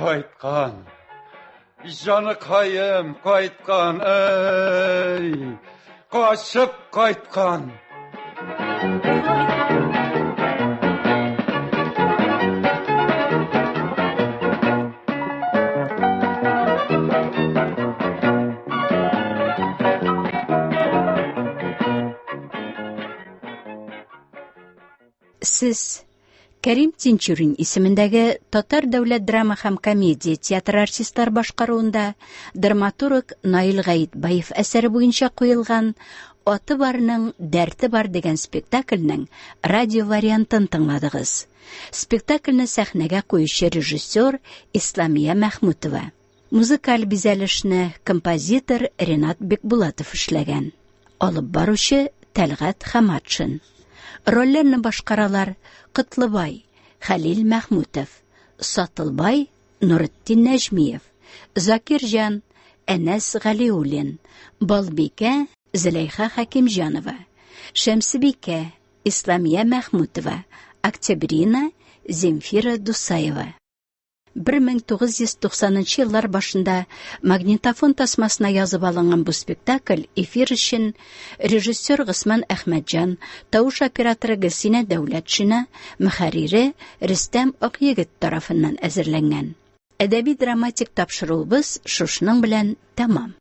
Кайткан. Җаныкаем кайткан. Ey! Кашып кайткан. Сез Кәрим Тинчурин исемендәге Татар дәүләт драма һәм комедия театры артистлар башкаруында драматург Наил Гаитбаев әсәре буенча куелган «Аты барның дәрте бар» дигән спектакльнең радио вариантын тыңладыгыз. Спектакльне сәхнәгә куючы режиссер Исламия Мәхмүтова. Музыкаль бизәлешне композитор Ренат Бекбулатов эшләгән. Алып баручы Тәлгать Хаматшин. Рольләрне башкаралар Кытлыбай Хәлил Мәхмүтов, Сатылбай Нуретдин Нәҗмиев, Закирҗан Әнәс Галиуллин, Балбикә Зөләйха Хәкимҗанова, Шәмсибикә Исламия Мәхмүтова, Октябрина Земфира Дусаева. 1990 еллар башында магнитофон тасмасына язып алынган бу спектакль эфир өчен режиссер Гысман Әхмәтҗан, тавыш операторы Гөлсинә Дәүләтшина, мөхәррире Рөстәм Акъегет тарафыннан әзерләнгән. Әдәби драматик тапшыруыбыз шушының белән тәмам.